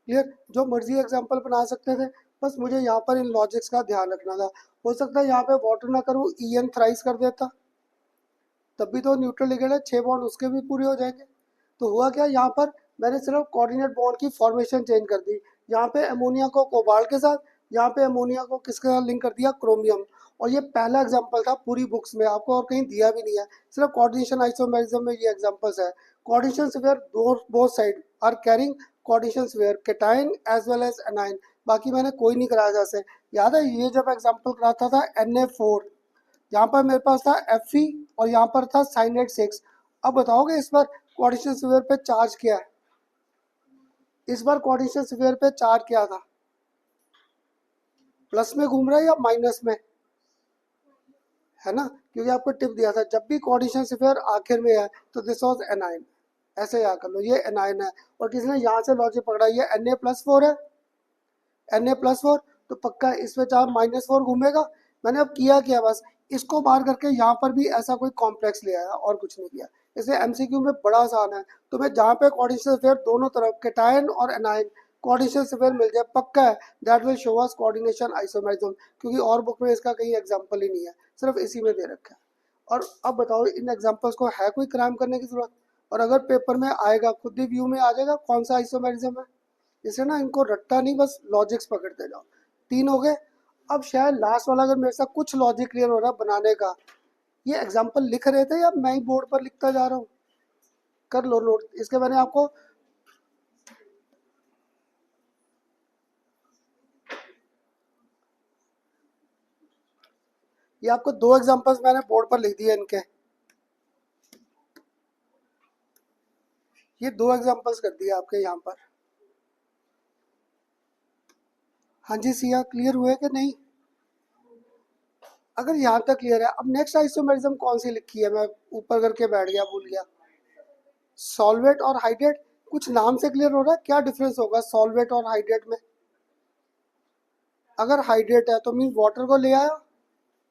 क्लियर, जो मर्जी एग्जांपल बना सकते थे, बस मुझे यहाँ पर इन लॉजिक्स का ध्यान रखना था। हो सकता है यहाँ पे वाटर ना करूँ, EN थ्राइस कर देता, तब भी तो न्यूट्रल लिगेंड है, 6 बॉन्ड उसके भी पूरे हो जाएंगे। तो हुआ क्या, यहाँ पर मैंने सिर्फ कोऑर्डिनेट बॉन्ड की फॉर्मेशन चेंज कर दी। यहाँ पे अमोनिया को कोबाल्ट के साथ, यहाँ पे अमोनिया को किसके साथ लिंक कर दिया क्रोमियम। और ये पहला एग्जांपल था पूरी बुक्स में, आपको और कहीं दिया भी नहीं है, सिर्फ कोऑर्डिनेशन आइसोमेरिज्म में ये एग्जांपल्स है। Coordination sphere both side are carrying coordination sphere cation as well as anion. बाकी मैंने कोई नहीं कराया। जैसे याद है ये जब एग्जांपल कराता था Na4, यहाँ पर मेरे पास था Fe और यहाँ पर था साइनाइड 6। अब बताओगे इस पर कोऑर्डिनेशन स्फीयर पे चार्ज क्या है? इस बार कोऑर्डिनेशन स्फीयर पे चार्ज क्या था, प्लस में घूम रहा है या माइनस में, है ना, क्योंकि आपको टिप दिया था जब भी कोऑर्डिनेशन स्फीयर आखिर में है तो दिस वाज एनाइन, ऐसे याद कर लो ये एनाइन है। और किसी ने यहाँ से लॉजिक पकड़ा, ये Na+4 है, Na+4, तो पक्का इसमें चाहे -4 घूमेगा। मैंने अब किया क्या, बस इसको बाहर करके यहाँ पर भी ऐसा कोई कॉम्प्लेक्स ले आया और कुछ नहीं किया। इसे एमसीक्यू में बड़ा आसान है, तो मैं जहाँ पे कोऑर्डिनेशन स्फीयर दोनों तरफ केटायन और एनायन कोऑर्डिनेशन स्फीयर मिल जाए पक्का है, that will show us coordination isomerism, क्योंकि और बुक में इसका कहीं एग्जाम्पल ही नहीं है, सिर्फ इसी में दे रखा है। और अब बताओ इन एग्जाम्पल्स को है कोई क्रैम करने की जरूरत, और अगर पेपर में आएगा खुद ही व्यू में आ जाएगा कौन सा आइसोमेरिज्म है। इसे ना इनको रट्टा नहीं, बस लॉजिक्स पकड़ते जाओ। 3 हो गए। अब शायद लास्ट वाला अगर मेरे साथ कुछ लॉजिक क्लियर हो रहा है बनाने का, ये एग्जाम्पल लिख रहे थे या मैं ही बोर्ड पर लिखता जा रहा हूँ, कर लो नोट, इसके मैंने आपको ये आपको 2 एग्जाम्पल्स मैंने बोर्ड पर लिख दिए इनके, ये 2 एग्जाम्पल्स कर दिए आपके यहाँ पर। हाँ जी सिया, क्लियर हुए कि नहीं, अगर यहाँ तक क्लियर है। अब नेक्स्ट आइसोमेरिज्म कौन सी लिखी है, मैं ऊपर करके बैठ गया, भूल गया। सॉल्वेट और हाइड्रेट, कुछ नाम से क्लियर हो रहा है क्या डिफरेंस होगा सॉल्वेट और हाइड्रेट में। अगर हाइड्रेट है तो मीन वाटर को ले आया,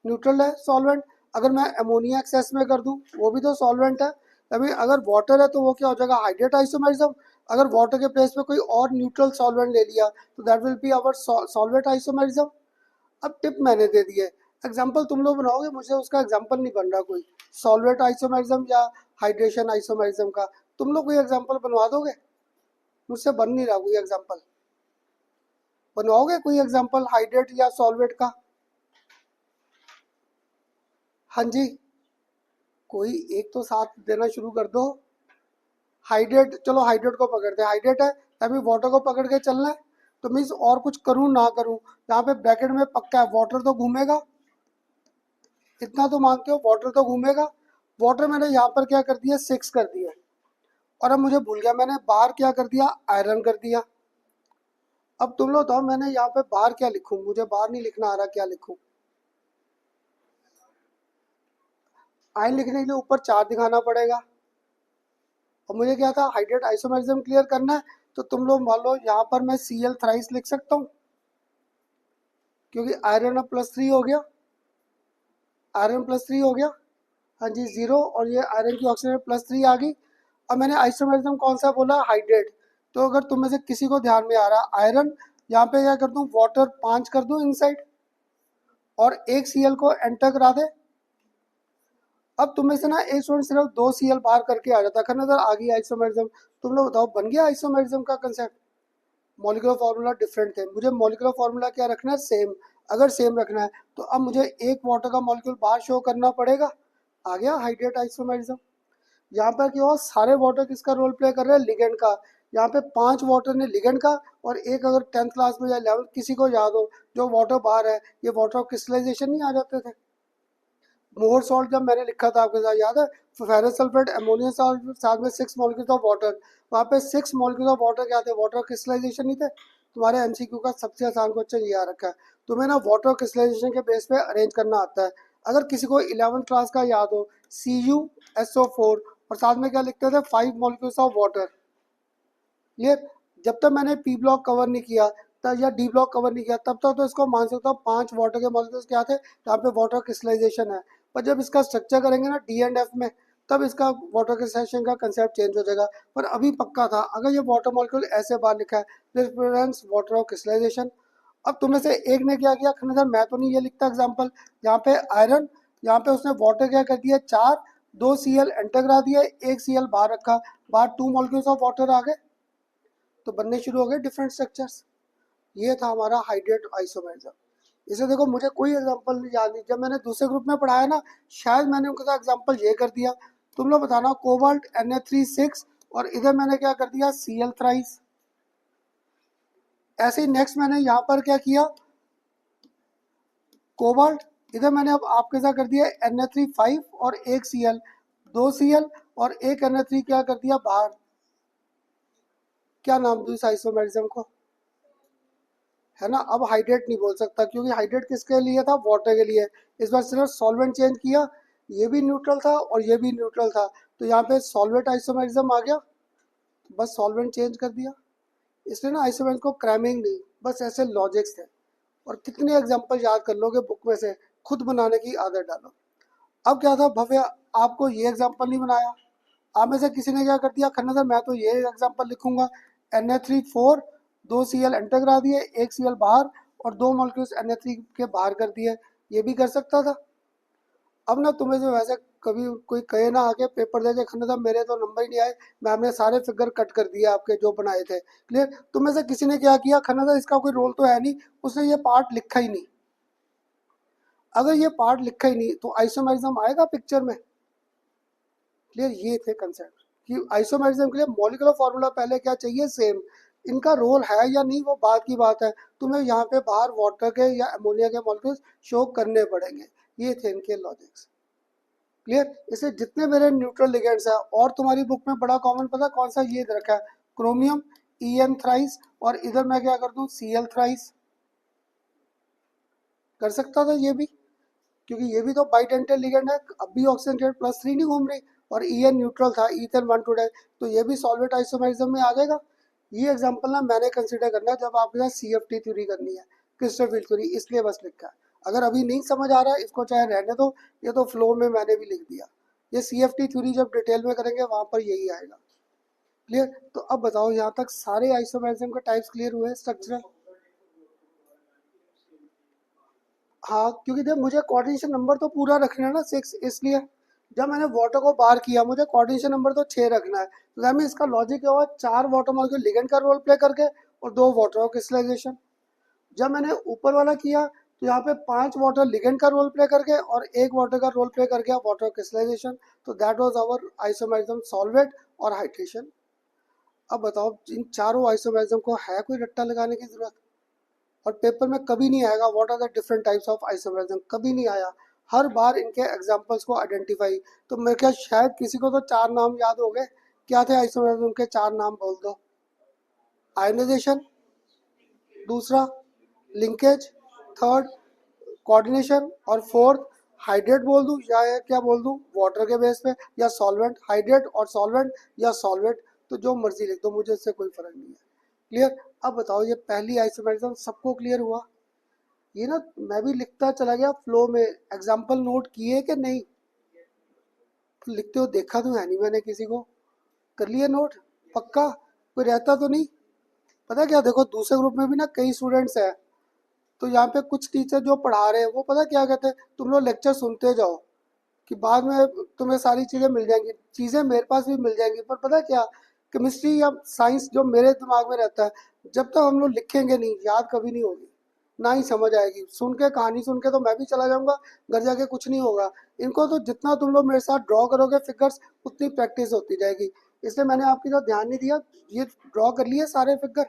न्यूट्रल है सॉल्वेंट। अगर मैं अमोनिया एक्सेस में कर दूं वो भी तो सॉल्वेंट है, तभी अगर वाटर है तो वो क्या हो जाएगा हाइड्रेट आइसोमेरिज्म। अगर वाटर के प्लेस पे कोई और न्यूट्रल सॉल्वेंट ले लिया तो that will be our solvate isomerism. अब टिप मैंने दे दी है, एग्जाम्पल तुम लोग बनाओगे, मुझे उसका एग्जाम्पल नहीं बन रहा कोई, सॉल्वेट आइसोमेरिज्म या हाइड्रेशन आइसोमेरिज्म का। तुम लोग कोई एग्जाम्पल बनवा दोगे, मुझसे बन नहीं रहा कोई एग्जाम्पल, बनवाओगे कोई एग्जाम्पल हाइड्रेट या सॉल्वेट का। हाँ जी, कोई एक तो साथ देना शुरू कर दो। हाइड्रेट, चलो हाइड्रेट को पकड़ते हैं, हाइड्रेट है तभी वाटर को पकड़ के चलना है, तो मीन्स और कुछ करूँ ना करूँ, यहाँ पे ब्रैकेट में पक्का है वाटर तो घूमेगा, इतना तो मानते हो वाटर तो घूमेगा। वाटर मैंने यहाँ पर क्या कर दिया 6 कर दिया, और अब मुझे भूल गया मैंने बाहर क्या कर दिया आयरन कर दिया। अब तुम लोग बताओ मैंने यहाँ पे बाहर क्या लिखूं, मुझे बाहर नहीं लिखना आ रहा, क्या लिखूं। आयन लिखने के लिए ऊपर 4 दिखाना पड़ेगा, और मुझे क्या था हाइड्रेट आइसोमेरिज्म क्लियर करना है, तो तुम लोग मान लो यहाँ पर मैं Cl थ्राइस लिख सकता हूँ, क्योंकि आयरन अब +3 हो गया, आयरन +3 हो गया, हाँ जी 0, और ये आयरन की ऑक्सीजन +3 आ गई। अब मैंने आइसोमेरिज्म कौन सा बोला हाइड्रेट, तो अगर तुम में से किसी को ध्यान में आ रहा आयरन, यहाँ पे क्या कर दूँ वाटर 5 कर दूँ इनसाइड, और एक Cl को एंटर करा दे। अब तुम में से ना एक स्टूडेंट सिर्फ 2 Cl बाहर करके आ जाता, नजर आ गई आइसोमेरिज्म। तुम लोग बताओ बन गया आइसोमेरिज्म का कंसेप्ट। मॉलिक्यूलर फार्मूला डिफरेंट थे, मुझे मॉलिक्यूलर फार्मूला क्या रखना है सेम, अगर सेम रखना है तो अब मुझे एक वाटर का मॉलिक्यूल बाहर शो करना पड़ेगा, आ गया हाइड्रेट आइसोमेरिज्म। यहाँ पर क्या हुआ सारे वाटर किसका रोल प्ले कर रहे हैं लिगेंड का, यहाँ पे 5 वाटर ने लिगेंड का, और एक अगर 10th क्लास में या 11th किसी को याद हो जो वाटर बाहर है, ये वाटर ऑफ क्रिस्टलाइजेशन नहीं आ जाते थे। मोर सॉल्ट जब मैंने लिखा था आपके साथ याद है, फेरस सल्फेट अमोनियम सॉल्ट साथ में 6 मॉलिक्यूल्स ऑफ वाटर, वहाँ पे 6 मॉलिक्यूल्स ऑफ वाटर क्या थे, वाटर क्रिस्टलाइजेशन नहीं थे। तुम्हारे एमसीक्यू का सबसे आसान क्वेश्चन ये आ रखा है, तुम्हें ना वाटर क्रिस्टलाइजेशन के बेस पे अरेंज करना आता है। अगर किसी को 11th क्लास का याद हो CuSO4 और साथ में क्या लिखते थे 5 मॉलिक्यूल्स ऑफ वाटर, ये जब तक मैंने पी ब्लॉक कवर नहीं किया तब, या डी ब्लॉक कवर नहीं किया तब तक तो इसको मान सकता हूँ 5 वाटर के मॉलिक्यूल्स क्या थे, यहाँ पे वाटर क्रिस्टलाइजेशन है। पर जब इसका स्ट्रक्चर करेंगे ना डी एंड एफ में, तब इसका वाटर क्रिस्टलाइजेशन का कंसेप्ट चेंज हो जाएगा। पर अभी पक्का था अगर ये वाटर मॉलिक्यूल ऐसे बाहर लिखा है, रिप्रेजेंट्स वाटर ऑफ क्रिस्टलाइजेशन। अब तुम्हें से एक ने क्या किया, सर मैं तो नहीं ये लिखता एग्जाम्पल, यहाँ पे आयरन, यहाँ पे उसने वाटर क्या कर दिया 4, 2 Cl एंटर करा दिया, 1 Cl बाहर रखा, बाहर 2 मॉलिक्यूल्स ऑफ वाटर आ गए, तो बनने शुरू हो गए डिफरेंट स्ट्रक्चर्स। ये था हमारा हाइड्रेट आइसोमेरिज्म। इसे देखो मुझे कोई एग्जांपल याद नहीं, जब मैंने दूसरे ग्रुप में पढ़ाया ना शायद मैंने उनके साथ एग्जांपल ये कर दिया। तुम लोग बताना कोबाल्ट Na3 6, और इधर मैंने क्या कर दिया Cl थ्राइस। ऐसे ही नेक्स्ट मैंने यहाँ पर क्या किया कोबाल्ट, इधर मैंने अब आपके साथ कर दिया Na3 5 और एक Cl, 2 Cl और एक Na3 क्या कर दिया बाहर, क्या नाम दूँ इस आइसोमेरिज्म को, है ना। अब हाइड्रेट नहीं बोल सकता क्योंकि हाइड्रेट किसके लिए था, वाटर के लिए। इस बार सिर्फ सॉल्वेंट चेंज किया, ये भी न्यूट्रल था और ये भी न्यूट्रल था, तो यहाँ पे सॉल्वेंट आइसोमेरिज्म आ गया, बस सॉल्वेंट चेंज कर दिया। इसलिए ना आइसोमेरिज्म को क्रैमिंग नहीं, बस ऐसे लॉजिक्स थे। और कितने एग्जाम्पल याद कर लोगे बुक में से, खुद बनाने की आदत डालो। अब क्या था भव्य, आपको ये एग्जाम्पल नहीं बनाया, आप में से किसी ने क्या कर दिया, खन्ना सर मैं तो ये एग्जाम्पल लिखूंगा, Na3 4, 2 Cl एंटर करा दिए, 1 Cl बाहर और 2 मॉलिक्यूल्स Na3 के बाहर कर दिए, ये भी कर सकता था। अब ना तुम्हें जो वैसे कभी कोई कहे ना आके पेपर दे के, खन्ना साहब मेरे तो नंबर ही नहीं आए, मैम ने सारे फिगर कट कर दिए आपके जो बनाए थे, क्लियर। तुम्हें से किसी ने क्या किया, खन्ना साहब इसका कोई रोल तो है नहीं, उसने ये पार्ट लिखा ही नहीं। अगर ये पार्ट लिखा ही नहीं तो आइसोमेरिज्म आएगा पिक्चर में, क्लियर। ये थे कंसेप्ट कि आइसोमेरिज्म के लिए मॉलिक्यूलर फार्मूला पहले क्या चाहिए, सेम। इनका रोल है या नहीं वो बात की बात है, तुम्हें यहाँ पे बाहर वाटर के या अमोनिया के मॉलिक्यूल्स शो करने पड़ेंगे। ये थे इनके लॉजिक्स, क्लियर। इसे जितने मेरे न्यूट्रल लिगेंड्स है, और तुम्हारी बुक में बड़ा कॉमन पता कौन सा ये रखा है, क्रोमियम En थ्राइस, और इधर मैं क्या कर दूं Cl थ्राइस, कर सकता था ये भी, क्योंकि ये भी तो बाइडेंटल लिगेंड है, अब भी ऑक्सीजन रेट +3 नहीं घूम रही, और En न्यूट्रल था, ईथर 1 2, तो ये भी सॉल्वेट आइसोमेरिज्म में आ जाएगा। ये एग्जांपल ना मैंने कंसीडर करना है जब आपके साथ CFT थ्योरी करनी है, क्रिस्टल फील्ड थ्योरी, इसलिए बस लिखा है। अगर अभी नहीं समझ आ रहा है इसको चाहे रहने दो, ये तो फ्लो में मैंने भी लिख दिया। ये CFT थ्योरी जब डिटेल में करेंगे वहां पर यही आएगा, क्लियर। तो अब बताओ यहाँ तक सारे आइसोमेरिज्म के टाइप्स क्लियर हुए, स्ट्रक्चरल। हाँ क्योंकि जब मुझे कोऑर्डिनेशन नंबर तो पूरा रखना है ना 6, इसलिए जब मैंने वाटर को बाहर किया मुझे कोऑर्डिनेशन नंबर तो 6 रखना है। तो दैट मीन इसका लॉजिक क्या हुआ, 4 वाटर मॉलिक्यूल लिगेंड का रोल प्ले करके और 2 वाटर क्रिस्टलाइजेशन। जब मैंने ऊपर वाला किया तो यहाँ पे 5 वाटर लिगेंड का रोल प्ले करके और 1 वाटर का रोल प्ले करके वाटर क्रिस्टलाइजेशन। तो that was our isomerism solvate और हाइड्रेशन। अब बताओ इन चारों आइसोमेरिज्म को है कोई रट्टा लगाने की जरूरत, और पेपर में कभी नहीं आएगा what are the different types of isomerism, कभी नहीं आया। हर बार इनके एग्जांपल्स को आइडेंटिफाई, तो मेरे ख्याल शायद किसी को तो 4 नाम याद हो गए, क्या थे आइसोमेरिज्म के 4 नाम बोल दो। आयनाइजेशन, दूसरा लिंकेज, थर्ड कोऑर्डिनेशन, और फोर्थ हाइड्रेट बोल दूं या क्या बोल दूं, वाटर के बेस पे, या सॉल्वेंट, हाइड्रेट और सॉल्वेंट या सॉल्वेट, तो जो मर्जी लिख दो, मुझे इससे कोई फर्क नहीं है, क्लियर। अब बताओ ये पहली आइसोमेरिज्म सबको क्लियर हुआ। ये ना मैं भी लिखता चला गया फ्लो में, एग्जाम्पल नोट किए कि नहीं, लिखते हो देखा तो है नहीं मैंने किसी को, कर लिए नोट पक्का, कोई रहता तो नहीं। पता क्या, देखो दूसरे ग्रुप में भी ना कई स्टूडेंट्स हैं, तो यहाँ पे कुछ टीचर जो पढ़ा रहे हैं वो पता क्या कहते हैं, तुम लोग लेक्चर सुनते जाओ कि बाद में तुम्हें सारी चीज़ें मिल जाएंगी, चीज़ें मेरे पास भी मिल जाएंगी, पर पता क्या, केमिस्ट्री या साइंस जो मेरे दिमाग में रहता है, जब तक हम लोग लिखेंगे नहीं याद कभी नहीं होगी, ना ही समझ आएगी। सुन के कहानी सुन के तो मैं भी चला जाऊंगा, घर जाके कुछ नहीं होगा। इनको तो जितना तुम लोग मेरे साथ ड्रॉ करोगे फिगर्स, उतनी प्रैक्टिस होती जाएगी। इसलिए मैंने आपकी तरफ ध्यान नहीं दिया, ये ड्रॉ कर लिए सारे फिगर,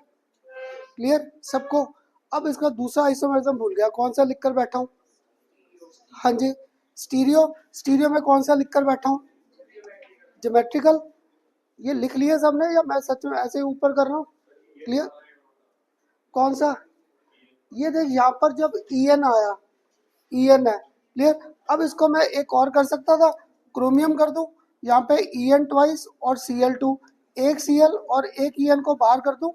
क्लियर सबको। अब इसका दूसरा आइसोमेरिज्म भूल गया कौन सा लिख कर बैठा हूँ, हाँ जी स्टीरियो, स्टीरियो में कौन सा लिख कर बैठा हूँ, ज्योमेट्रिकल। ये लिख लिए सबने या मैं सच में ऐसे ही ऊपर कर रहा हूँ, क्लियर। कौन सा, ये देख यहाँ पर जब En आया, En है, क्लियर। अब इसको मैं एक और कर सकता था, क्रोमियम कर दूं, यहाँ पे En ट्वाइस और Cl2, एक Cl और एक En को बाहर कर दूं,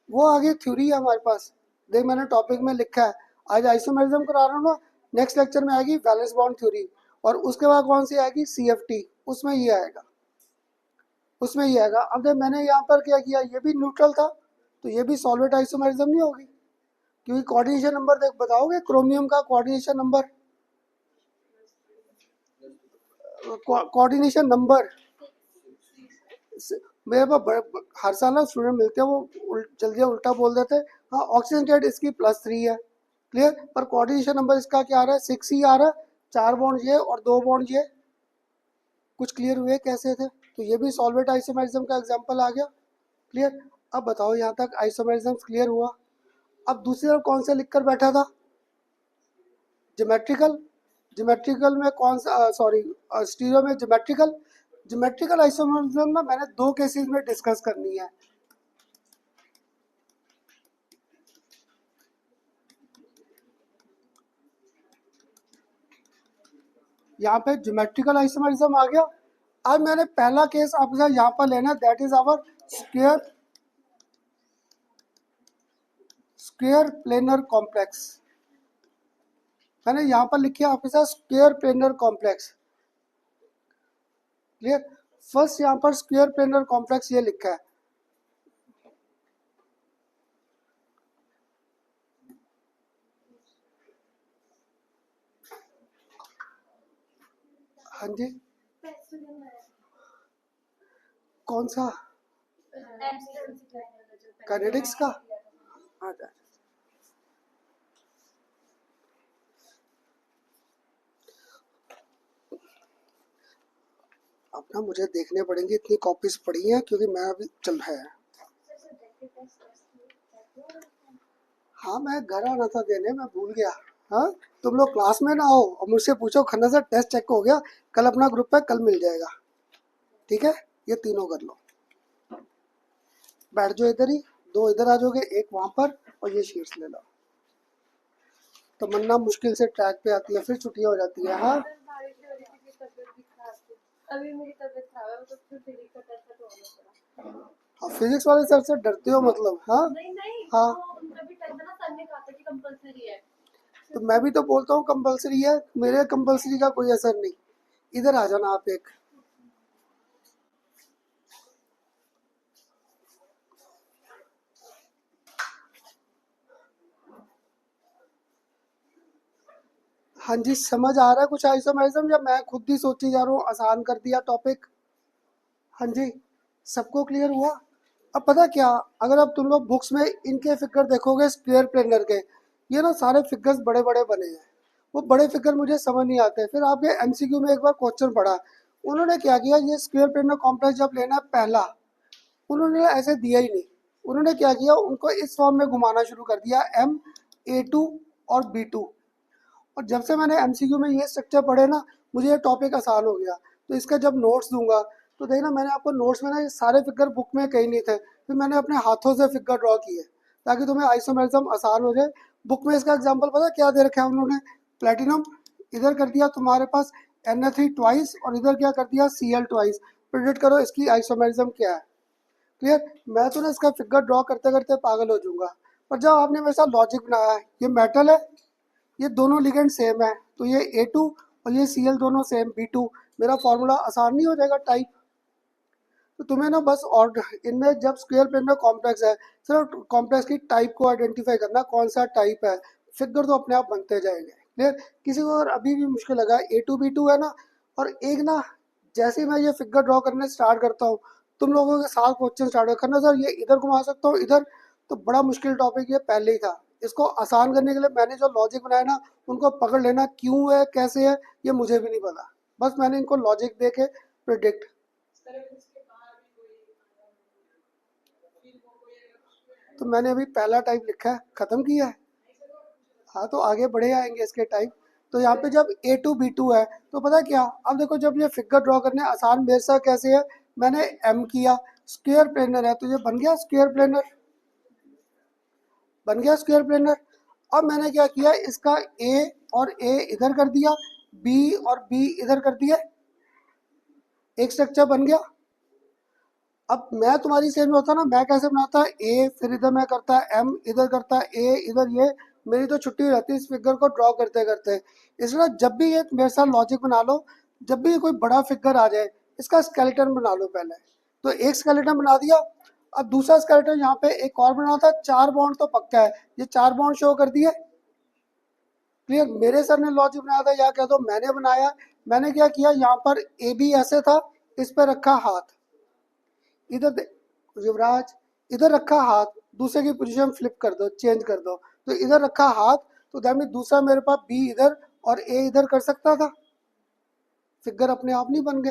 वो आगे थ्योरी है हमारे पास। देख मैंने टॉपिक में लिखा है, आज आइसोमेरिज्म करा रहा हूँ ना, नेक्स्ट लेक्चर में आएगी वैलेंस बॉन्ड थ्योरी, और उसके बाद कौन सी आएगी, CFT, उसमें ये आएगा, उसमें ये आएगा। अब जब मैंने यहाँ पर क्या किया, ये भी न्यूट्रल था, तो ये भी सॉल्वेट आइसोमेरिज्म नहीं होगी, क्योंकि कोऑर्डिनेशन नंबर देख बताओगे, क्रोमियम का कोऑर्डिनेशन नंबर, कोऑर्डिनेशन नंबर मेरे पास हर साल ना स्टूडेंट मिलते हैं वो जल्दी उल्टा बोल देते हैं, हाँ ऑक्सीजन रेट इसकी +3 है, क्लियर, पर कोऑर्डिनेशन नंबर इसका क्या आ रहा है, 6 ही आ रहा है, 4 बॉन्ड ये और 2 बॉन्ड ये। कुछ क्लियर हुए कैसे थे, तो ये भी सॉल्वेट आइसोमेरिज्म का एग्जांपल आ गया, क्लियर। अब बताओ यहाँ तक आइसोमेरिज्म क्लियर हुआ। अब दूसरी तरफ कौन सा लिख कर बैठा था, ज्योमेट्रिकल, ज्योमेट्रिकल में कौन सा, सॉरी स्टीरियो में ज्योमेट्रिकल, ज्योमेट्रिकल आइसोमरिज्म ना मैंने दो केसेस में डिस्कस करनी है। यहाँ पे ज्योमेट्रिकल आइसोमरिज्म आ गया। अब मैंने पहला केस आपके साथ यहाँ पर लेना, that is our square planar complex. मैंने यहाँ पर लिखी है आपके साथ square planar complex. Clear? First यहाँ पर स्क्वायर प्लेनर कॉम्प्लेक्स ये लिखा है। हाँ जी, कौन सा? काइनेटिक्स का? हाँ, अब ना मुझे देखने पड़ेंगे, इतनी कॉपीज पड़ी हैं क्योंकि मैं अभी चल रहा है। हाँ, मैं घर आना था देने, मैं भूल गया। हाँ, तुम लोग क्लास में ना आओ और मुझसे पूछो खन्ना सर टेस्ट चेक हो गया, कल अपना ग्रुप है, कल मिल जाएगा। ठीक है, ये तीनों कर लो। बैठ जाओ इधर ही, दो इधर आ जाओगे, एक वहां पर, और ये शीट्स ले लो। तमन्ना मुश्किल से ट्रैक पे आती है, फिर छुट्टियां हो जाती है। हाँ, अभी मेरी तबीयत खराब है, तो फिर फिजिक्स का टेस्ट तो होना पड़ा। हाँ, फिजिक्स वाले सर से डरते हो मतलब? हाँ नहीं नहीं, हाँ, तो उनका भी टेस्ट ना, सर ने कहा था कि कंपलसरी है। तो मैं भी तो बोलता हूँ कंपलसरी है, मेरे कंपलसरी का कोई असर नहीं। इधर आ जाना आप एक। हाँ जी, समझ आ रहा है कुछ आइसोमेरिज्म, या मैं खुद ही सोची जा रहा हूँ, आसान कर दिया टॉपिक? हाँ जी, सबको क्लियर हुआ? अब पता क्या, अगर अब तुम लोग बुक्स में इनके फिगर देखोगे स्क्वायर प्लेनर के, ये ना सारे फिगर्स बड़े बड़े बने हैं। वो बड़े फिगर मुझे समझ नहीं आते। फिर आपके एमसीक्यू में एक बार क्वेश्चन पढ़ा, उन्होंने क्या किया, ये स्क्वायर प्लेनर कॉम्प्लेक्स जब लेना है पहला, उन्होंने ऐसे दिया ही नहीं। उन्होंने क्या किया, उनको इस फॉर्म में घुमाना शुरू कर दिया, M A2 और B2। और जब से मैंने एमसीक्यू में ये स्ट्रक्चर पढ़े ना, मुझे ये टॉपिक आसान हो गया। तो इसका जब नोट्स दूंगा तो देखना, मैंने आपको नोट्स में ना ये सारे फिगर बुक में कहीं नहीं थे, फिर मैंने अपने हाथों से फिगर ड्रॉ किए ताकि तुम्हें आइसोमेरिज्म आसान हो जाए। बुक में इसका एग्जाम्पल पता क्या दे रखा है उन्होंने? प्लेटिनम इधर कर दिया तुम्हारे पास Na3 ट्वाइस, और इधर क्या कर दिया, Cl ट्वाइस। प्रिडिक्ट करो इसकी आइसोमेरिज्म क्या है। क्लियर? मैं तो ना इसका फिगर ड्रॉ करते करते पागल हो जाऊंगा। पर जब आपने मेरे साथ लॉजिक बनाया है, ये मेटल है, ये दोनों लिगेंड सेम है, तो ये A2 और ये Cl दोनों सेम B2, मेरा फॉर्मूला आसान नहीं हो जाएगा टाइप? तो तुम्हें ना बस, और इनमें जब स्क्वायर प्लेन में कॉम्प्लेक्स है, सिर्फ कॉम्प्लेक्स की टाइप को आइडेंटिफाई करना, कौन सा टाइप है, फिगर तो अपने आप बनते जाएंगे। क्लियर? किसी को अगर अभी भी मुश्किल लगा, A2 B2 है ना, और एक ना, जैसे ही मैं ये फिगर ड्रॉ करने स्टार्ट करता हूँ, तुम लोगों के साथ क्वेश्चन स्टार्ट करना, सर ये इधर घुमा सकता हूँ इधर, तो बड़ा मुश्किल टॉपिक ये पहले ही था। इसको आसान करने के लिए मैंने जो लॉजिक बनाया ना, उनको पकड़ लेना, क्यों है कैसे है ये मुझे भी नहीं पता, बस मैंने इनको लॉजिक दे के प्रिडिक्ट। तो मैंने अभी पहला टाइप लिखा है, खत्म किया है। हाँ, तो आगे बढ़े आएंगे इसके टाइप। तो यहाँ पे जब A2 B2 है, तो पता है क्या, अब देखो जब ये फिगर ड्रॉ करने आसान मेरे साथ कैसे है, मैंने M किया, स्क्वायर प्लेनर है, तो ये बन गया स्क्वायर प्लेनर, बन गया स्क्वायर प्लेनर। अब मैंने क्या किया, इसका A और A इधर कर दिया, B और B इधर कर दिया, एक स्ट्रक्चर बन गया। अब मैं तुम्हारी सेम में होता ना, मैं कैसे बनाता, ए फिर इधर मैं करता एम, इधर करता ए, इधर ये, मेरी तो छुट्टी हो जाती है इस फिगर को ड्रॉ करते करते। इसलिए जब भी ये मेरे साथ लॉजिक बना लो, जब भी कोई बड़ा फिगर आ जाए, इसका स्केलेटन बना लो पहले। तो एक स्केलेटन बना दिया, अब दूसरा स्केलेटन यहाँ पे एक और बना था, 4 बॉन्ड तो पक्का है, ये 4 बॉन्ड शो कर दिए। क्लियर? मेरे सर ने लॉजिक बनाया था, या कह दो मैंने बनाया। मैंने क्या किया, यहाँ पर ए बी ऐसे था, इस पर रखा हाथ, इधर युवराज, इधर रखा हाथ, दूसरे की पोजीशन फ्लिप कर दो, चेंज कर दो, तो इधर रखा हाथ, तो दैट मीन दूसरा मेरे पास बी इधर और ए इधर कर सकता था, फिगर अपने आप नहीं बन गए।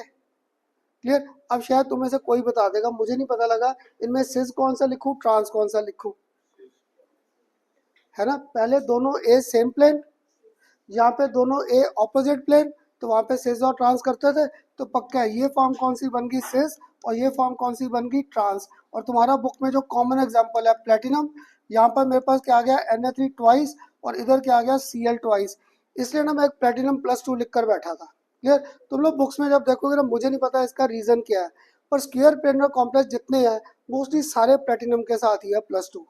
क्लियर? अब शायद तुम्हें से कोई बता देगा, मुझे नहीं पता लगा इनमें सिस कौन सा लिखूं, ट्रांस कौन सा लिखूं, है ना? पहले दोनों ए सेम प्लेन, यहाँ पे दोनों ए ऑपोजिट प्लेन, तो वहाँ पे सिस और ट्रांस करते थे, तो पक्का है ये फॉर्म कौन सी बन गई, सिस, और ये फॉर्म कौन सी बन गई, ट्रांस। और तुम्हारा बुक में जो कॉमन एग्जाम्पल है प्लेटिनम, यहाँ पर मेरे पास क्या आ गया, Na3 ट्वाइस, और इधर क्या आ गया, Cl ट्वाइस। इसलिए ना मैं एक प्लेटिनम +2 लिख कर बैठा था। क्लियर। तुम लोग बुक्स में जब देखोगे ना, मुझे नहीं पता इसका रीज़न क्या है, पर स्क्वायर प्लेटिनम कॉम्प्लेक्स जितने हैं मोस्टली सारे प्लेटिनम के साथ ही है +2।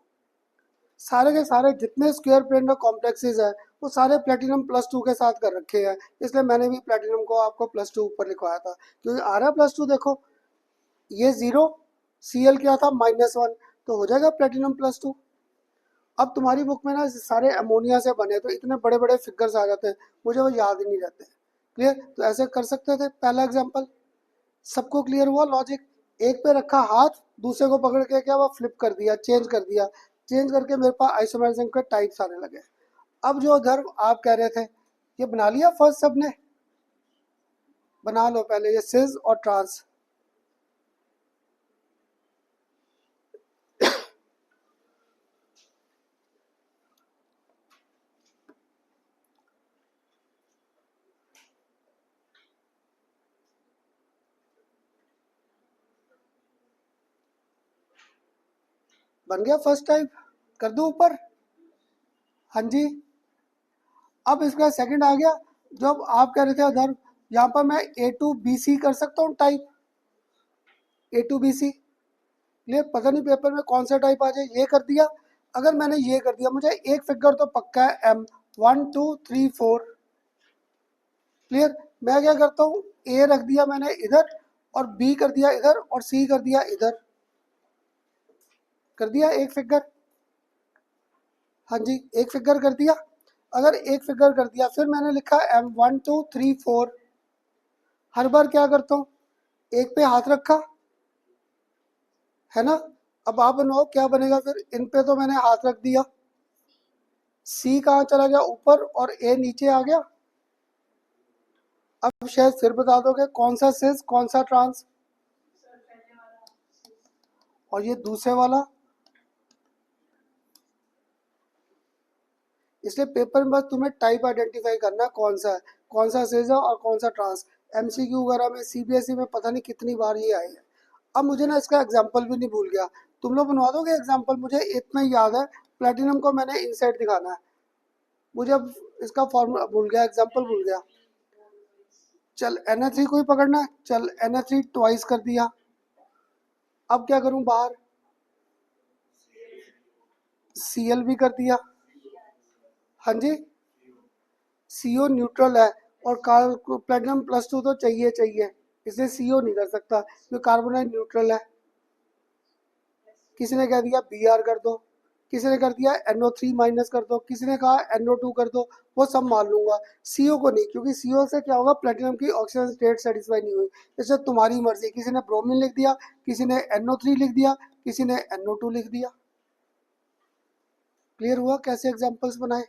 सारे के सारे जितने स्क्वायर प्लेटिनम कॉम्प्लेक्सेस है वो सारे प्लेटिनम +2 के साथ कर रखे हैं। इसलिए मैंने भी प्लेटिनम को आपको +2 ऊपर लिखवाया था, क्योंकि आ रहा है +2। देखो ये 0, Cl क्या था -1, तो हो जाएगा प्लेटिनम +2। अब तुम्हारी बुक में ना सारे अमोनिया से बने, तो इतने बड़े बड़े फिगर्स आ जाते हैं, मुझे वो याद ही नहीं रहते। क्लियर। तो ऐसे कर सकते थे। पहला एग्जाम्पल सबको क्लियर हुआ लॉजिक। एक पे रखा हाथ, दूसरे को पकड़ के क्या हुआ, फ्लिप कर दिया, चेंज कर दिया। चेंज करके मेरे पास आइसोमेरिज्म के टाइप्स आने लगे। अब जो धर्म आप कह रहे थे, ये बना लिया फर्स्ट सबने, बना लो पहले ये सिस और ट्रांस। बन गया फर्स्ट टाइप, कर दो ऊपर। हाँ जी। अब इसका सेकंड आ गया, जब आप कह रहे थे अधर, यहाँ पर मैं A2BC कर सकता हूँ टाइप, A2BC। ये पता नहीं पेपर में कौन सा टाइप आ जाए, ये कर दिया। अगर मैंने ये कर दिया, मुझे एक फिगर तो पक्का है M 1 2 3 4। क्लियर। मैं क्या करता हूँ, A रख दिया मैंने इधर, और B कर दिया इधर, और C कर दिया इधर, कर दिया एक फिगर। हाँ जी, एक फिगर कर दिया। अगर एक फिगर कर दिया, फिर मैंने लिखा M 1 2 3 4। हर बार क्या करता हूँ, एक पे हाथ रखा, है ना। अब आप बनाओ क्या बनेगा फिर, इन पे तो मैंने हाथ रख दिया, C कहाँ चला गया, ऊपर, और A नीचे आ गया। अब शायद फिर बता दोगे कौन सा सिस कौन सा ट्रांस, और ये दूसरे वाला। इसलिए पेपर में बस तुम्हें टाइप आइडेंटिफाई करना है, कौन सा सिस है और कौन सा ट्रांस। MCQ वगैरह में CBSE में पता नहीं कितनी बार ये आई है। अब मुझे ना इसका एग्जाम्पल भी नहीं भूल गया, तुम लोग बनवा दोगे एग्जाम्पल, मुझे इतना ही याद है प्लेटिनम को मैंने इनसाइड दिखाना है, मुझे अब इसका फॉर्मूला भूल गया, एग्जाम्पल भूल गया। चल Na3 को ही पकड़ना है, चल Na3 ट्वाइस कर दिया। अब क्या करूं, बाहर Cl भी कर दिया। हाँ जी, CO न्यूट्रल है, और प्लेटिनम +2 तो चाहिए चाहिए, इसलिए CO नहीं कर सकता क्योंकि कार्बोनाइट न्यूट्रल है। किसी ने कह दिया Br कर दो, किसी ने कर दिया NO3 माइनस कर दो, किसी ने कहा NO2 कर दो, वो सब मान लूंगा, CO को नहीं, क्योंकि CO से क्या होगा, प्लेटिनम की ऑक्सीजन स्टेट सेटिस्फाई नहीं हुई। इससे तुम्हारी मर्जी, किसी ने ब्रोमीन लिख दिया, किसी ने NO3 लिख दिया, किसी ने NO2 लिख दिया। क्लियर हुआ कैसे एग्जाम्पल्स बनाए।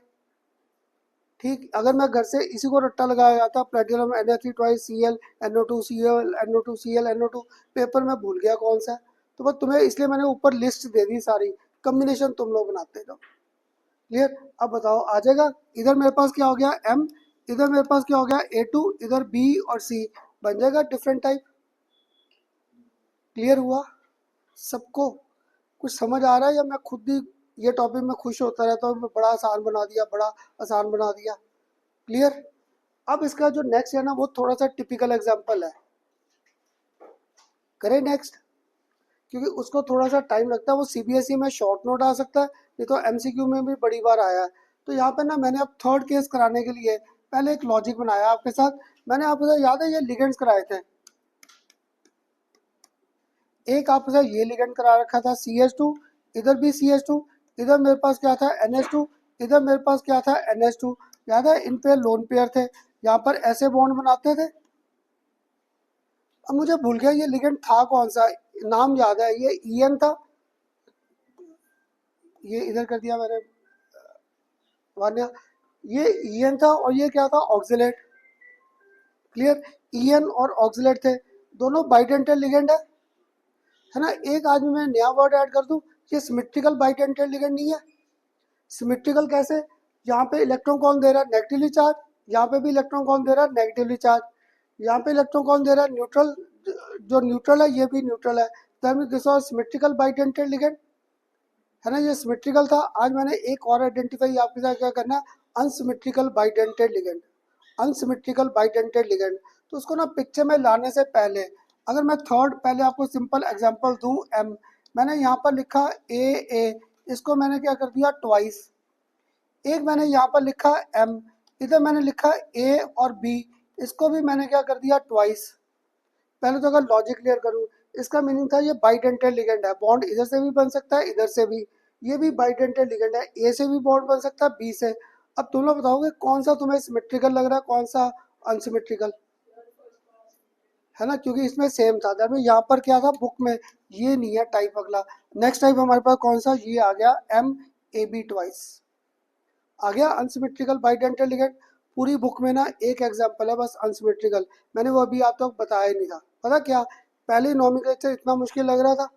ठीक, अगर मैं घर से इसी को रट्टा लगाया जाता, platinum Na3 twice Cl NO2 Cl NO2 Cl NO2, paper में भूल गया कौन सा है, तो बस तुम्हें इसलिए मैंने ऊपर लिस्ट दे दी सारी, कम्बिनेशन तुम लोग बनाते जाओ। क्लियर। अब बताओ आ जाएगा, इधर मेरे पास क्या हो गया M, इधर मेरे पास क्या हो गया A2, इधर B और C, बन जाएगा डिफरेंट टाइप। क्लियर हुआ सबको, कुछ समझ आ रहा है, या मैं खुद ही ये टॉपिक में खुश होता रहता हूँ, बड़ा आसान बना दिया, बड़ा आसान बना दिया। क्लियर। अब इसका जो नेक्स्ट है ना, वो थोड़ा सा टिपिकल एग्जांपल है, करें नेक्स्ट, क्योंकि उसको थोड़ा सा टाइम लगता है, वो CBSE में शॉर्ट नोट आ सकता है, नहीं तो MCQ में भी बड़ी बार आया है। तो यहाँ पे ना मैंने अब थर्ड केस कराने के लिए पहले एक लॉजिक बनाया आपके साथ। मैंने आपके साथ याद है ये लिगेंड्स कराए थे, एक आपके साथ ये लिगेंड करा रखा था CH2, इधर भी CH2, इधर मेरे पास क्या था NH2, इधर मेरे पास क्या था NH2। याद है इन पे लोन पेयर थे, यहाँ पर ऐसे बॉन्ड बनाते थे। अब मुझे भूल गया ये लिगेंड था कौन सा, नाम याद है ये EN था, ये इधर कर दिया मैंने वान्या, ये EN था, और ये क्या था ऑक्सिलेट। क्लियर। EN और ऑक्सिलेट थे, दोनों बाइडेंटल लिगेंड है ना। एक आज मैं नया वर्ड ऐड कर दूं, ये सिमेट्रिकल बाइडेंटल लिगेंड नहीं है। सिमेट्रिकल कैसे, यहाँ पे इलेक्ट्रॉन कौन दे रहा है, नेगेटिवली चार्ज, यहाँ पे भी इलेक्ट्रॉन कौन दे रहा है, नेगेटिवली चार्ज। यहाँ पे इलेक्ट्रॉन कौन दे रहा है, न्यूट्रल। जो न्यूट्रल है ये भी न्यूट्रल है, तो this was symmetrical bidentate ligand, है ना, ये सिमेट्रिकल था। आज मैंने एक और आइडेंटिफाई आपके साथ क्या करना है, unsymmetrical bidentate ligand. Unsymmetrical bidentate ligand, तो उसको ना पिक्चर में लाने से पहले अगर मैं थर्ड पहले आपको सिंपल एग्जांपल दूं, एम, मैंने यहाँ पर लिखा ए, इसको मैंने क्या कर दिया ट्वाइस। एक मैंने यहाँ पर लिखा एम, इधर मैंने लिखा ए और बी, इसको भी मैंने क्या कर दिया ट्वाइस। पहले तो अगर लॉजिक क्लियर करूँ, इसका मीनिंग था ये बाइडेंटेड लिगेंड है, बॉन्ड इधर से भी बन सकता है इधर से भी, ये भी बाइडेंटेड लिगेंड है, ए से भी बॉन्ड बन सकता है बी से। अब तुम लोग बताओगे कौन सा तुम्हें सिमेट्रिकल लग रहा है, कौन सा अनसिमेट्रिकल, है ना, क्योंकि इसमें सेम था। दैट मीन यहाँ पर क्या था बुक में, ये नहीं है टाइप अगला। नेक्स्ट टाइप हमारे पास कौन सा, ये आ गया एम ए बी ट्वाइस, आ गया अनसिमेट्रिकल बाइडेंटेड लिगेंड। पूरी बुक में ना एक एग्जांपल है बस अनसिमेट्रिकल, मैंने वो अभी आप तक बताया ही नहीं था। पता क्या, पहले नॉमेनक्लेचर इतना मुश्किल लग रहा था,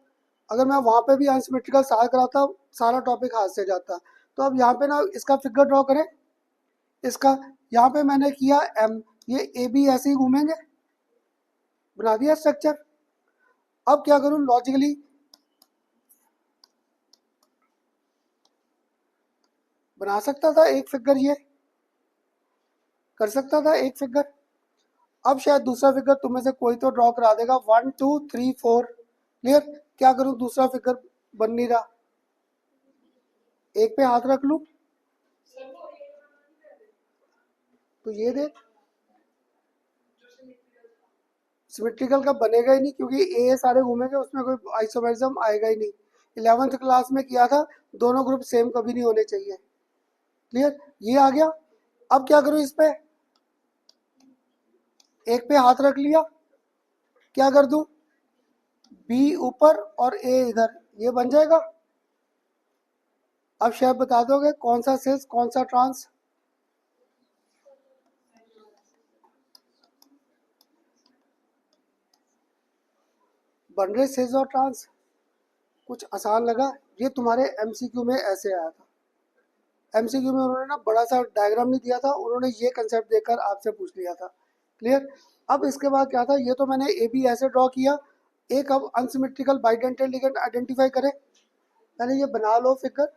अगर मैं वहाँ पे भी अनसिमेट्रिकल सारा कराता सारा टॉपिक हाथ से जाता। तो अब यहाँ पे ना इसका फिगर ड्रॉ करें, इसका यहाँ पे मैंने किया एम, ये ए बी ऐसे ही घूमेंगे, बना दिया स्ट्रक्चर। अब क्या करूँ लॉजिकली, बना सकता था एक फिगर, ये कर सकता था एक फिगर। अब शायद दूसरा फिगर तुम में से कोई तो ड्रॉ करा देगा, 1 2 3 4, क्लियर। क्या करूं, दूसरा फिगर बन नहीं रहा, एक पे हाथ रख लूं, तो ये देख सिमेट्रिकल का बनेगा ही नहीं, क्योंकि ए सारे घूमेंगे, उसमें कोई आइसोमेरिज्म आएगा ही नहीं। 11th क्लास में किया था, दोनों ग्रुप सेम कभी नहीं होने चाहिए, क्लियर। ये आ गया। अब क्या करूं, इस पे एक पे हाथ रख लिया, क्या कर दूं, बी ऊपर और ए इधर, ये बन जाएगा। अब शायद बता दोगे कौन सा सिस कौन सा ट्रांस, बन रहे सिस और ट्रांस, कुछ आसान लगा। ये तुम्हारे एमसीक्यू में ऐसे आया था, एमसीक्यू में उन्होंने ना बड़ा सा डायग्राम नहीं दिया था, उन्होंने ये कंसेप्ट देकर आपसे पूछ लिया था, क्लियर। अब इसके बाद क्या था, ये तो मैंने ए बी ऐसे ड्रॉ किया। एक अब अनसिमेट्रिकल बाइडेंटेड लिगेंड आइडेंटिफाई करें, पहले ये बना लो फिगर,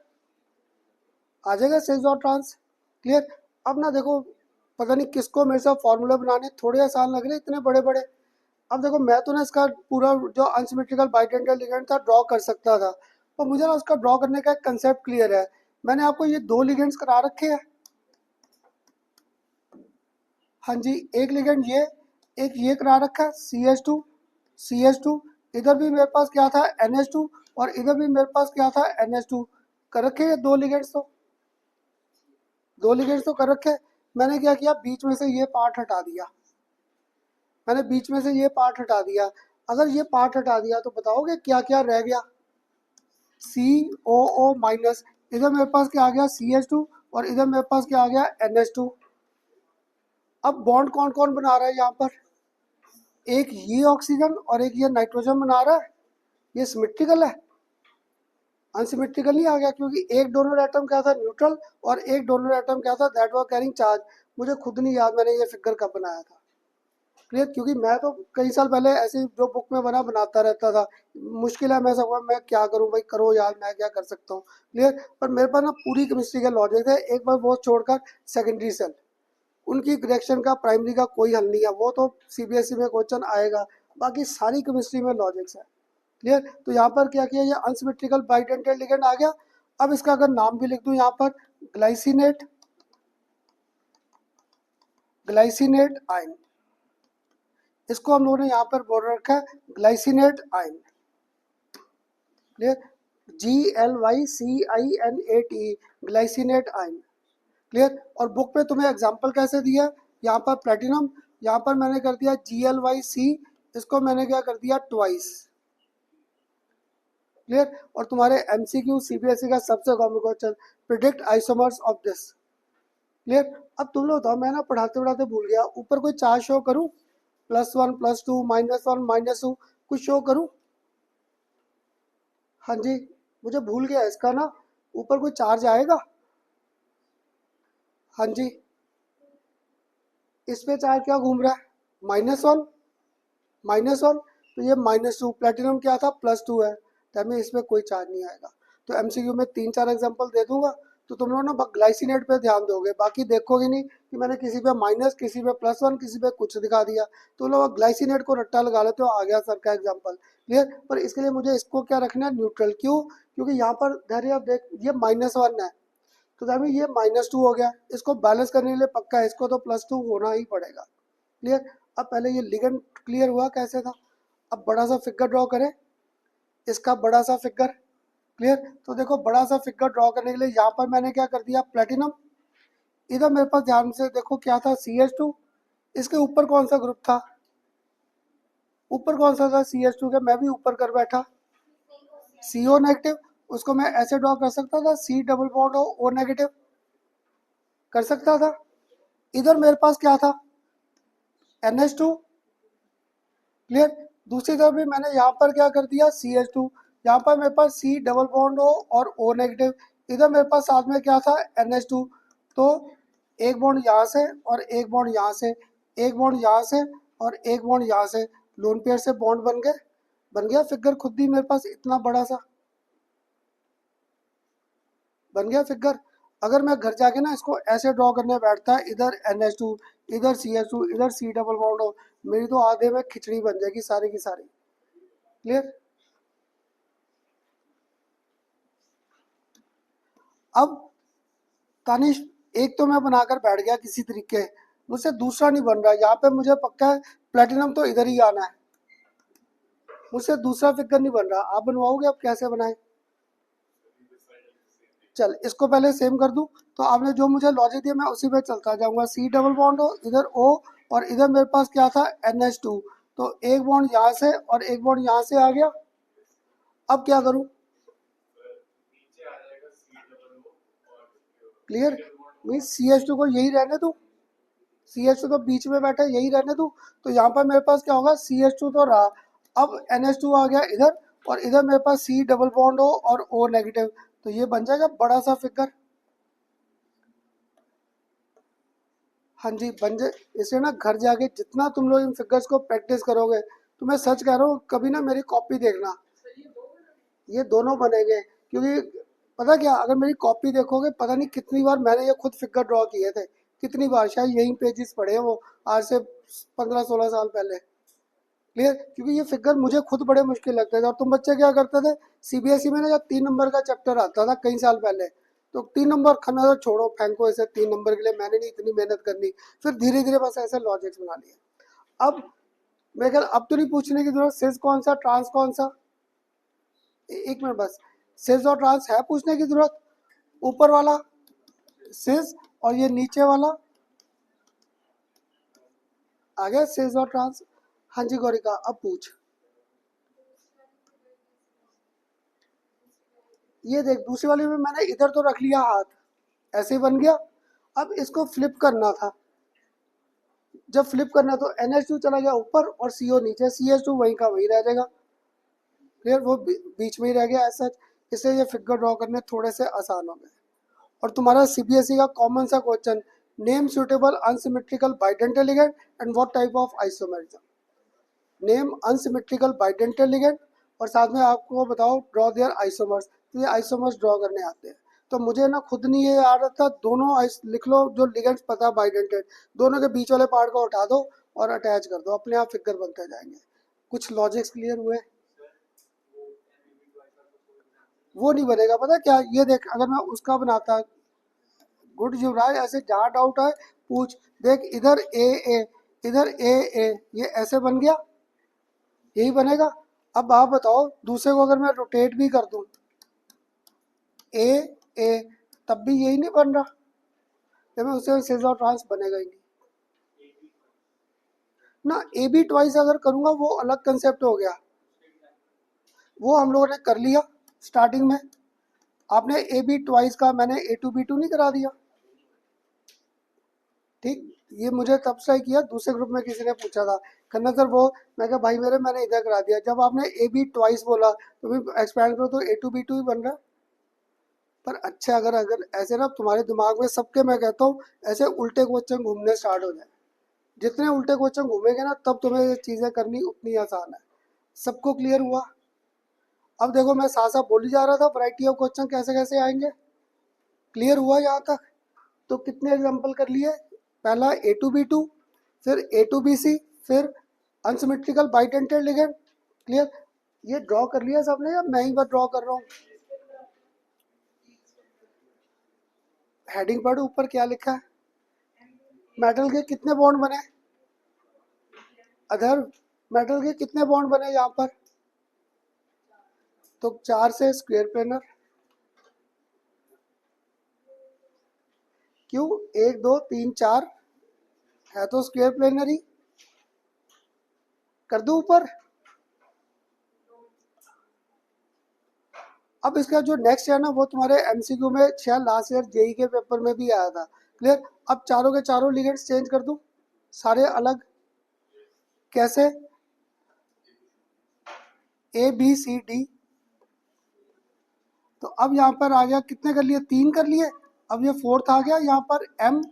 आ जाएगा सिस और ट्रांस, क्लियर। अब ना देखो, पता नहीं किसको मेरे साथ फॉर्मूला बनाने थोड़े आसान लग रहे इतने बड़े बड़े। अब देखो मैं तो ना इसका पूरा जो अनसिमेट्रिकल बाइडेंटल लिगेंड था ड्रॉ कर सकता था, तो मुझे ना उसका ड्रॉ करने का एक कंसेप्ट क्लियर है। मैंने आपको ये दो लिगेंड्स करा रखे हैं, हाँ जी, एक लिगेंड ये, एक ये करा रखा है सी एच टू, इधर भी मेरे पास क्या था NH2, और इधर भी मेरे पास क्या था NH2, कर रखे हैं दो लिगेंड्स, तो दो लिगेंड्स तो कर रखे। मैंने क्या किया, बीच में से ये पार्ट हटा दिया, मैंने बीच में से ये पार्ट हटा दिया। अगर ये पार्ट हटा दिया तो बताओगे क्या क्या रह गया, COO माइनस, इधर मेरे पास क्या आ गया CH2, और इधर मेरे पास क्या आ गया NH2। अब बॉन्ड कौन कौन बना रहा है यहाँ पर, एक ये ऑक्सीजन और एक ये नाइट्रोजन बना रहा है, ये सिमेट्रिकल है, अनसिमेट्रिकल नहीं आ गया, क्योंकि एक डोनर एटम क्या था न्यूट्रल, और एक डोनर एटम क्या था दैट वाज कैरिंग चार्ज। मुझे खुद नहीं याद मैंने ये फिगर कब बनाया था, क्लियर, क्योंकि मैं तो कई साल पहले ऐसे जो बुक में बना बनाता रहता था। मुश्किल है, मैं सब मैं क्या करूं भाई, करो यार, मैं क्या कर सकता हूँ, क्लियर। पर मेरे पास ना पूरी केमिस्ट्री का लॉजिक है, एक बार वो छोड़कर सेकेंडरी सेल, उनकी रिएक्शन का प्राइमरी का कोई हल नहीं है, वो तो सीबीएसई में क्वेश्चन आएगा, बाकी सारी केमिस्ट्री में लॉजिक्स है, क्लियर। तो यहाँ पर क्या किया, ये अनसिमेट्रिकल बाइडेंटेड लिगेंड आ गया। अब इसका अगर नाम भी लिख दूं यहाँ पर, ग्लाइसिनेट, ग्लाइसिनेट आयन, इसको हम लोगों ने यहाँ पर बोल रखा है glycinate ion, clear, GLYCINATE, glycinate ion, clear. और बुक पे तुम्हें एग्जांपल कैसे दिया, यहाँ पर प्लेटिनम, यहाँ पर मैंने कर दिया GLYC, इसको मैंने क्या कर दिया ट्वाइस, क्लियर। और तुम्हारे MCQ CBSE का सबसे common question, predict isomers of this, clear. अब तुम लोग बताओ, मैं ना पढ़ाते पढ़ाते भूल गया, ऊपर कोई चार्ट शो करूँ, +1 +2 -1 -2, कुछ शो करूँ, हाँ जी, मुझे भूल गया इसका ना, ऊपर कोई चार्ज आएगा, हाँ जी, इस पे चार्ज क्या घूम रहा है, -1, -1, तो ये -2, प्लेटिनम क्या था, +2 है, तभी इसमें कोई चार्ज नहीं आएगा। तो एमसीक्यू में 3-4 एग्जांपल दे दूंगा, तो तुम लोग ना ग्लाइसिनेट पे ध्यान दोगे, बाकी देखोगे नहीं कि मैंने किसी पे माइनस, किसी पे +1, किसी पे कुछ दिखा दिया। तो लोग ग्लाइसिनेट को रट्टा लगा लेते हो, आ गया सर का एग्जाम्पल, क्लियर। पर इसके लिए मुझे इसको क्या रखना है, न्यूट्रल। क्यों? क्योंकि यहाँ पर धैर्य देख, ये -1 है, तो तभी ये -2 हो गया। इसको बैलेंस करने के लिए पक्का है, इसको तो +2 होना ही पड़ेगा, क्लियर। अब पहले ये लिगेंड क्लियर हुआ कैसे था। अब बड़ा सा फिगर ड्रॉ करें, इसका बड़ा सा फिगर, क्लियर। तो देखो बड़ा सा फिगर ड्रॉ करने के लिए यहाँ पर मैंने क्या कर दिया, प्लेटिनम। इधर मेरे पास ध्यान से देखो क्या था, CH2। इसके ऊपर कौन सा ग्रुप था, ऊपर कौन सा था, CH2 के, मैं भी ऊपर कर बैठा, CO नेगेटिव। उसको मैं ऐसे ड्रॉ कर सकता था, C double bond O negative, कर सकता था। इधर मेरे पास क्या था, NH2, क्लियर। दूसरी तरफ भी मैंने यहाँ पर क्या कर दिया, CH2। यहाँ पर मेरे पास C डबल बॉन्ड हो और O नेगेटिव। इधर मेरे पास साथ में क्या था, NH2। तो एक बॉन्ड यहाँ से और एक बॉन्ड यहाँ से, एक बॉन्ड यहाँ से और एक बॉन्ड यहाँ से, लोन पेयर से बॉन्ड बन गए, बन गया फिगर खुद ही मेरे पास इतना बड़ा सा बन गया फिगर। अगर मैं घर जाके ना इसको ऐसे ड्रॉ करने बैठता, इधर NH2, इधर CH2, इधर C डबल बॉन्ड हो, मेरी तो आधे में खिचड़ी बन जाएगी सारी की सारी, क्लियर। अब तानिश, एक तो मैं बनाकर बैठ गया किसी तरीके, मुझसे दूसरा नहीं बन रहा। यहाँ पे मुझे पक्का है प्लेटिनम तो इधर ही आना है, मुझसे दूसरा फिगर नहीं बन रहा। आप बनवाओगे, अब कैसे बनाए, चल इसको पहले सेम कर दूं। तो आपने जो मुझे लॉजिक दिया मैं उसी पे चलता जाऊंगा। C डबल बॉन्ड हो, इधर O, और इधर मेरे पास क्या था, NH2। तो एक बॉन्ड यहाँ से और एक बॉन्ड यहाँ से आ गया। अब क्या करूं, क्लियर। मीन्स CH2 को यही रहने दूं, CH2 तो बीच में बैठा है, यही रहने दूं। तो यहाँ पर मेरे पास क्या होगा, CH2 तो रहा, अब NH2 आ गया इधर, और इधर मेरे पास C डबल बॉन्ड हो और O नेगेटिव। तो ये बन जाएगा बड़ा सा फिगर। हाँ जी, बन जाए। इसलिए ना घर जाके जितना तुम लोग इन फिगर्स को प्रैक्टिस करोगे, तो मैं सच कह रहा हूँ, कभी ना मेरी कॉपी देखना, ये दोनों बनेंगे। क्योंकि पता क्या, अगर मेरी कॉपी देखोगे, पता नहीं कितनी बार मैंने ये खुद फिगर ड्रॉ किए थे, कितनी बार, शायद यही पेजेस पढ़े हैं वो, आज से 15-16 साल पहले, क्लियर। क्योंकि ये फिगर मुझे खुद बड़े मुश्किल लगते थे। और तुम बच्चे क्या करते थे, CBSE में ना जब 3 नंबर का चैप्टर आता था कई साल पहले, तो 3 नंबर खाना तो छोड़ो, फेंको इसे, 3 नंबर के लिए मैंने नहीं इतनी मेहनत करनी। फिर धीरे धीरे बस ऐसे लॉजिक्स बना लिए। अब मेरे ख्याल अब तो नहीं पूछने की जरूरत, सिस कौन सा, ट्रांस कौन सा, एक मिनट बस, सिस और ट्रांस है पूछने की जरूरत। ऊपर वाला सिस और ये नीचे वाला आ गया सिस और ट्रांस। हाँ जी गौरिका, अब पूछ। ये देख, दूसरी वाली में मैंने इधर तो रख लिया हाथ, ऐसे ही बन गया। अब इसको फ्लिप करना था, जब फ्लिप करना तो NH2 चला गया ऊपर और CO नीचे, CH2 वहीं का वहीं रह जाएगा, क्लियर। वो बीच में ही रह गया ऐसा। इसलिए ये फिगर ड्रॉ करने थोड़े से आसान हो गए। और तुम्हारा CBSE का कॉमन सा question, name suitable unsymmetrical bidentate ligand and what type of isomerism, name unsymmetrical bidentate ligand, और साथ में आपको बताओ ड्रॉ देयर आइसोमर्स। तो ये आइसोमर्स ड्रॉ करने आते हैं। तो मुझे ना खुद नहीं ये याद रहता, दोनों लिख लो जो लिगेंड्स पता बाइडेंटेड, दोनों के बीच वाले पार्ट को उठा दो और अटैच कर दो, अपने आप फिगर बनते जाएंगे। कुछ लॉजिक्स क्लियर हुए। वो नहीं बनेगा, पता क्या, ये देख, अगर मैं उसका बनाता, गुड युवराज, ऐसे जहाँ डाउट है पूछ। देख इधर ए, इधर ए, ये ऐसे बन गया, यही बनेगा। अब आप बताओ, दूसरे को अगर मैं रोटेट भी कर दूं, ए, तब भी यही नहीं बन रहा, तो मैं उसे सिस और ट्रांस बनेगा ही नहीं ना। AB ट्वाइस अगर करूंगा वो अलग कंसेप्ट हो गया, वो हम लोगों ने कर लिया स्टार्टिंग में। आपने AB ट्वाइस का, मैंने A2B2 नहीं करा दिया, ठीक। ये मुझे तब से किया, दूसरे ग्रुप में किसी ने पूछा था, खन्ना सर वो, मैं कहा भाई मेरे, मैंने इधर करा दिया। जब आपने AB ट्वाइस बोला तो फिर एक्सपैंड करो तो A2B2 ही बन रहा है। पर अच्छा, अगर अगर ऐसे ना तुम्हारे दिमाग में सबके, मैं कहता हूँ ऐसे उल्टे क्वेश्चन घूमने स्टार्ट हो जाए, जितने उल्टे क्वेश्चन घूमेंगे ना तब तुम्हें ये चीज़ें करनी उतनी आसान है। सबको क्लियर हुआ? अब देखो मैं साथ साथ बोली जा रहा था वैरायटी ऑफ क्वेश्चन कैसे कैसे आएंगे। क्लियर हुआ यहाँ तक? तो कितने एग्जाम्पल कर लिए? पहला ए टू बी टू, फिर ए टू बी सी, फिर अनसिमेट्रिकल बाइडेंटेड लिगेंड। क्लियर? ये ड्रॉ कर लिया सबने या मैं ही बस ड्रॉ कर रहा हूँ? हेडिंग पढ़, ऊपर क्या लिखा है? मेटल के कितने बॉन्ड बने? अदर मेटल के कितने बॉन्ड बने यहाँ पर? तो 4 से स्क्वायर प्लेनर। क्यों? 1 2 3 4 है तो स्क्वायर प्लेनर ही। कर दो ऊपर। अब इसका जो नेक्स्ट है ना वो तुम्हारे एमसीक्यू में शायद लास्ट ईयर जेई के पेपर में भी आया था। क्लियर? अब चारों के चारों लिगेंड्स चेंज कर दूं, सारे अलग। कैसे? A B C D. तो अब यहाँ पर आ गया, कितने कर लिए? 3 कर लिए। अब ये फोर्थ आ गया यहाँ पर, M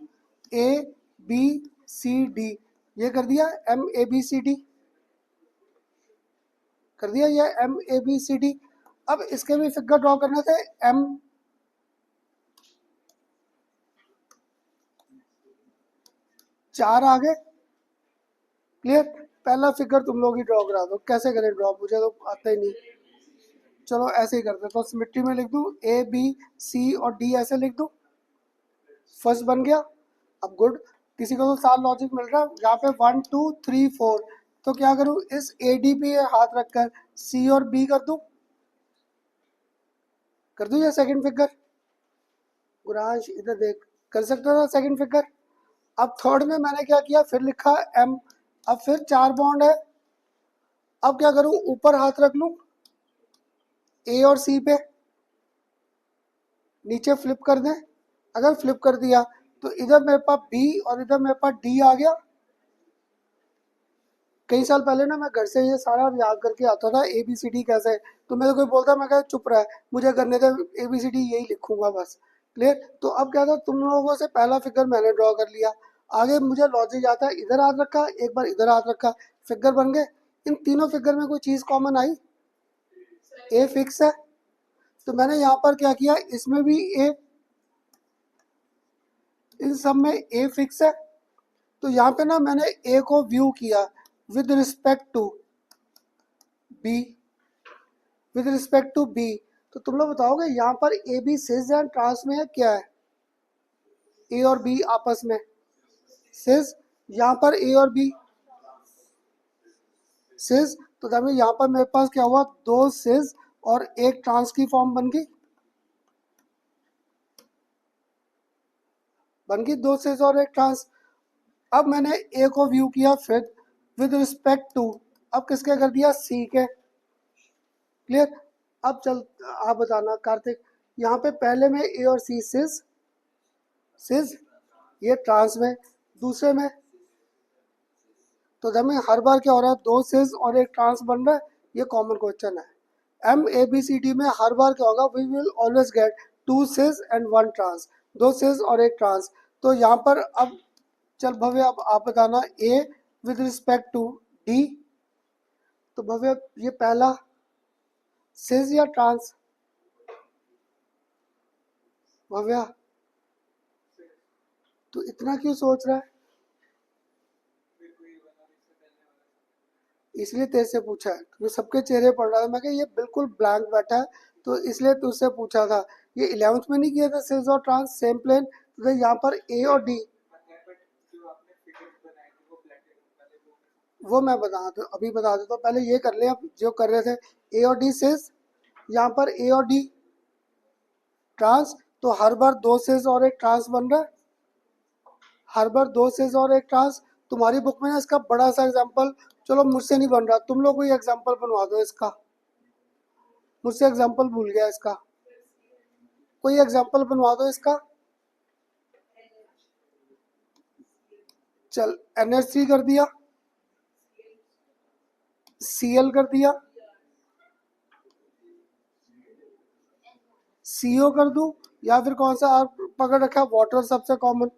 A B C D. ये कर दिया M A B C D, कर दिया ये M A B C D. अब इसके भी फिगर ड्रॉ करने थे। एम 4 आ गए। क्लियर? पहला फिगर तुम लोग ही ड्रॉ करा दो। कैसे करें ड्रॉ? मुझे तो आता ही नहीं। चलो ऐसे ही करते, तो सिमेट्री में लिख दूं ए बी सी और डी, ऐसे लिख दूं। फर्स्ट बन गया। अब गुड, किसी को तो साल लॉजिक मिल रहा है। यहाँ पे 1 2 3 4, तो क्या करूं? इस ए डी पे हाथ रखकर सी और बी कर दूं। कर दूं ये सेकंड फिगर? गुरांश इधर देख, कर सकते हो सेकंड फिगर? अब थर्ड में मैंने क्या किया, फिर लिखा एम। अब फिर 4 बॉन्ड है। अब क्या करूं? ऊपर हाथ रख लूं ए और सी पे, नीचे फ्लिप कर दें। अगर फ्लिप कर दिया तो इधर मेरे पास बी और इधर मेरे पास डी आ गया। कई साल पहले ना मैं घर से ये सारा याद करके आता था, ए बी सी डी कैसे है। तो मेरे कोई बोलता, मैं कहा चुप रहा है, मुझे करने दे, ए बी सी डी यही लिखूंगा बस। क्लियर? तो अब क्या था, तुम लोगों से पहला फिगर मैंने ड्रॉ कर लिया। आगे मुझे लॉजिक आता है, इधर हाथ रखा, एक बार इधर हाथ रखा, फिगर बन गए। इन तीनों फिगर में कोई चीज़ कॉमन आई? ए फिक्स है। तो मैंने यहाँ पर क्या किया, इसमें भी ए, इन सब में ए फिक्स है। तो यहाँ पे ना मैंने ए को व्यू किया with respect to B, with respect to B. तो तुम लोग बताओगे यहाँ पर A B cis and trans में है, क्या है? ए और बी आपस में सिज। यहाँ पर ए और बी सिज, तो तभी यहाँ पर मेरे पास क्या हुआ, 2 सिज और एक ट्रांस की फॉर्म बन गई। बन गई 2 सिज और एक ट्रांस। अब मैंने ए को व्यू किया फिर विद रिस्पेक्ट टू, अब किसके कर दिया? सी के। क्लियर? अब चल, आप बताना कार्तिक, यहाँ पे पहले में ए और सी सिज, सिज, ये ट्रांस में, दूसरे में। तो हमें हर बार क्या हो रहा है, 2 सिज और एक ट्रांस बन रहा है। ये कॉमन क्वेश्चन है। M A B C D में हर बार क्या होगा, वी विल ऑलवेज गेट 2 सिज एंड 1 ट्रांस, 2 सिज और एक ट्रांस। तो यहाँ पर अब चल भव्य, अब आप बताना A with respect to D. तो भव्य ये पहला सिज या ट्रांस? भव्या तो इतना क्यों सोच रहा है? इसलिए तेरे से पूछा है, क्योंकि सबके चेहरे पड़ रहा है। मैं कहा ये बिल्कुल ब्लैंक बैठा है, तो इसलिए तुझसे पूछा था। ये 11th में नहीं किया था सिज और ट्रांस सेम प्लेन? तो यहाँ पर ए और डी, वो मैं बता दो, अभी बता देता हूँ। पहले ये कर ले, अब जो कर रहे थे ए और डी सिज, यहाँ पर ए और डी ट्रांस। तो हर बार 2 सिज और एक ट्रांस बन रहा है, हर बार 2 सिज और एक ट्रांस। तुम्हारी बुक में ना इसका बड़ा सा एग्जाम्पल, चलो मुझसे नहीं बन रहा, तुम लोग कोई एग्जाम्पल बनवा दो इसका। मुझसे एग्जाम्पल भूल गया इसका, कोई एग्जाम्पल बनवा दो इसका। चल NH3 कर दिया, Cl कर दिया, CO कर दूं, या फिर कौन सा आप पकड़ रखा, वाटर सबसे कॉमन,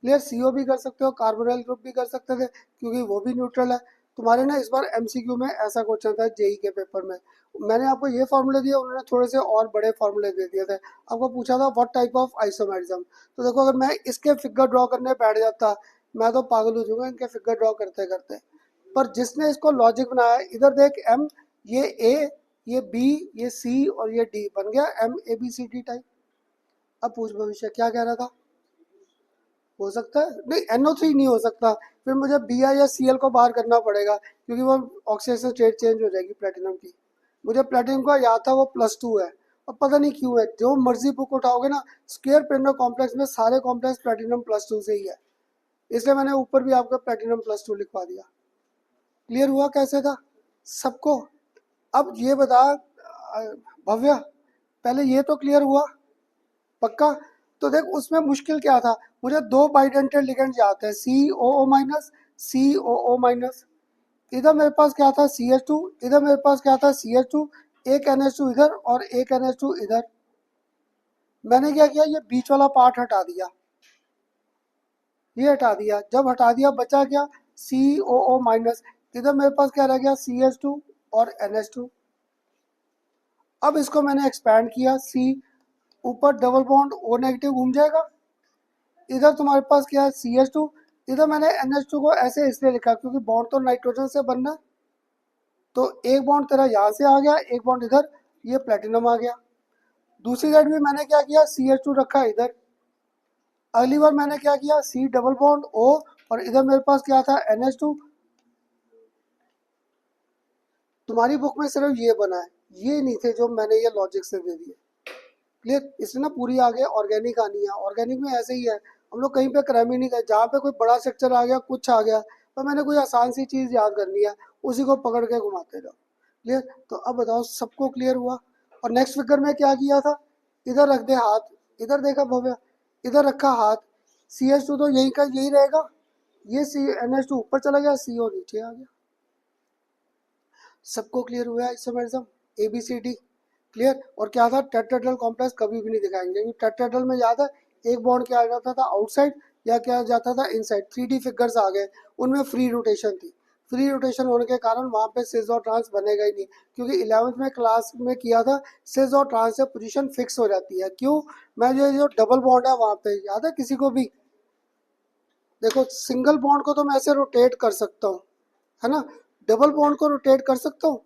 क्लियर, सीओ भी कर सकते हो, कार्बोनाइल ग्रुप भी कर सकते थे क्योंकि वो भी न्यूट्रल है। तुम्हारे ना इस बार एमसीक्यू में ऐसा क्वेश्चन था जेई के पेपर में, मैंने आपको ये फॉर्मूले दिए, उन्होंने थोड़े से और बड़े फॉर्मूले दे दिए थे। आपको पूछा था व्हाट टाइप ऑफ आइसोमेरिज्म, तो देखो अगर मैं इसके फिगर ड्रॉ करने बैठ जाता मैं तो पागल हो जाऊंगा इनके फिगर ड्रॉ करते करते। पर जिसने इसको लॉजिक बनाया, इधर देख एम, ये ए, ये बी, ये सी और ये डी, बन गया M A B C D type. अब पूछ भविष्य क्या कह रहा था, हो सकता है नहीं NO3 नहीं हो सकता, फिर मुझे Br या Cl को बाहर करना पड़ेगा क्योंकि वो ऑक्सीडेशन स्टेट चेंज हो जाएगी प्लेटिनम की। मुझे प्लेटिनम का याद था वो +2 है, अब पता नहीं क्यों है, जो मर्जी बुक उठाओगे ना स्क्वायर पेरिनल कॉम्प्लेक्स में सारे कॉम्प्लेक्स प्लेटिनम +2 से ही है, इसलिए मैंने ऊपर भी आपका प्लेटिनम +2 लिखवा दिया। क्लियर हुआ कैसे था सबको? अब ये बता भव्य, पहले ये तो क्लियर हुआ पक्का? तो देख उसमें मुश्किल क्या था, मुझे दो बाइडेंटेड लिगेंड याद है, COO माइनस, COO माइनस। इधर मेरे पास क्या था CH2, इधर मेरे पास क्या था CH2, एक NH2 इधर और एक NH2 इधर। मैंने क्या किया, ये बीच वाला पार्ट हटा दिया, ये हटा दिया, जब हटा दिया बचा क्या COO माइनस, इधर मेरे पास क्या रह गया CH2 और NH2। अब इसको मैंने एक्सपैंड किया, C ऊपर डबल बॉन्ड O नेगेटिव घूम जाएगा, इधर तुम्हारे पास क्या है CH2, इधर मैंने NH2 को ऐसे इसलिए लिखा क्योंकि बॉन्ड तो नाइट्रोजन से बनना है, तो एक बॉन्ड तेरा यहाँ से आ गया, एक बॉन्ड इधर, ये प्लेटिनम आ गया। दूसरी साइड भी मैंने क्या किया CH2 रखा इधर, अगली बार मैंने क्या किया C डबल बॉन्ड O, और इधर मेरे पास क्या था NH2। तुम्हारी बुक में सिर्फ ये बना है, ये नहीं थे जो मैंने ये लॉजिक से दे दिए। क्लियर, इसलिए ना पूरी आगे ऑर्गेनिक आनी है, ऑर्गेनिक में ऐसे ही है, हम लोग कहीं पे क्रम ही नहीं गए, जहाँ पे कोई बड़ा स्ट्रक्चर आ गया कुछ आ गया तो मैंने कोई आसान सी चीज़ याद करनी है उसी को पकड़ के घुमाते जाओ। क्लियर, तो अब बताओ सबको क्लियर हुआ? और नेक्स्ट फिगर में क्या किया था, इधर रख दे हाथ, इधर देखा भव्य, इधर रखा हाथ, CH2 तो यही का यही रहेगा, ये NH2 ऊपर चला गया, CO नीचे आ गया। सबको क्लियर हुआ है आइसोमेरिज्म ABCD? क्लियर, और क्या था टेट्राहेड्रल कॉम्प्लेक्स कभी भी नहीं दिखाएंगे क्योंकि टेट्राहेड्रल में याद है एक बॉन्ड क्या आ जाता था आउटसाइड या क्या आ जाता था इनसाइड, 3D फिगर्स आ गए, उनमें फ्री रोटेशन थी, फ्री रोटेशन होने के कारण वहाँ पे सिस और ट्रांस बनेगा ही नहीं, क्योंकि 11वीं में क्लास में किया था सिस और ट्रांस से पोजीशन फिक्स हो जाती है। क्यों? मैं जो डबल बॉन्ड है वहाँ पे याद है किसी को भी? देखो सिंगल बॉन्ड को तो मैं ऐसे रोटेट कर सकता हूँ, है ना, डबल बॉन्ड को रोटेट कर सकता हूँ,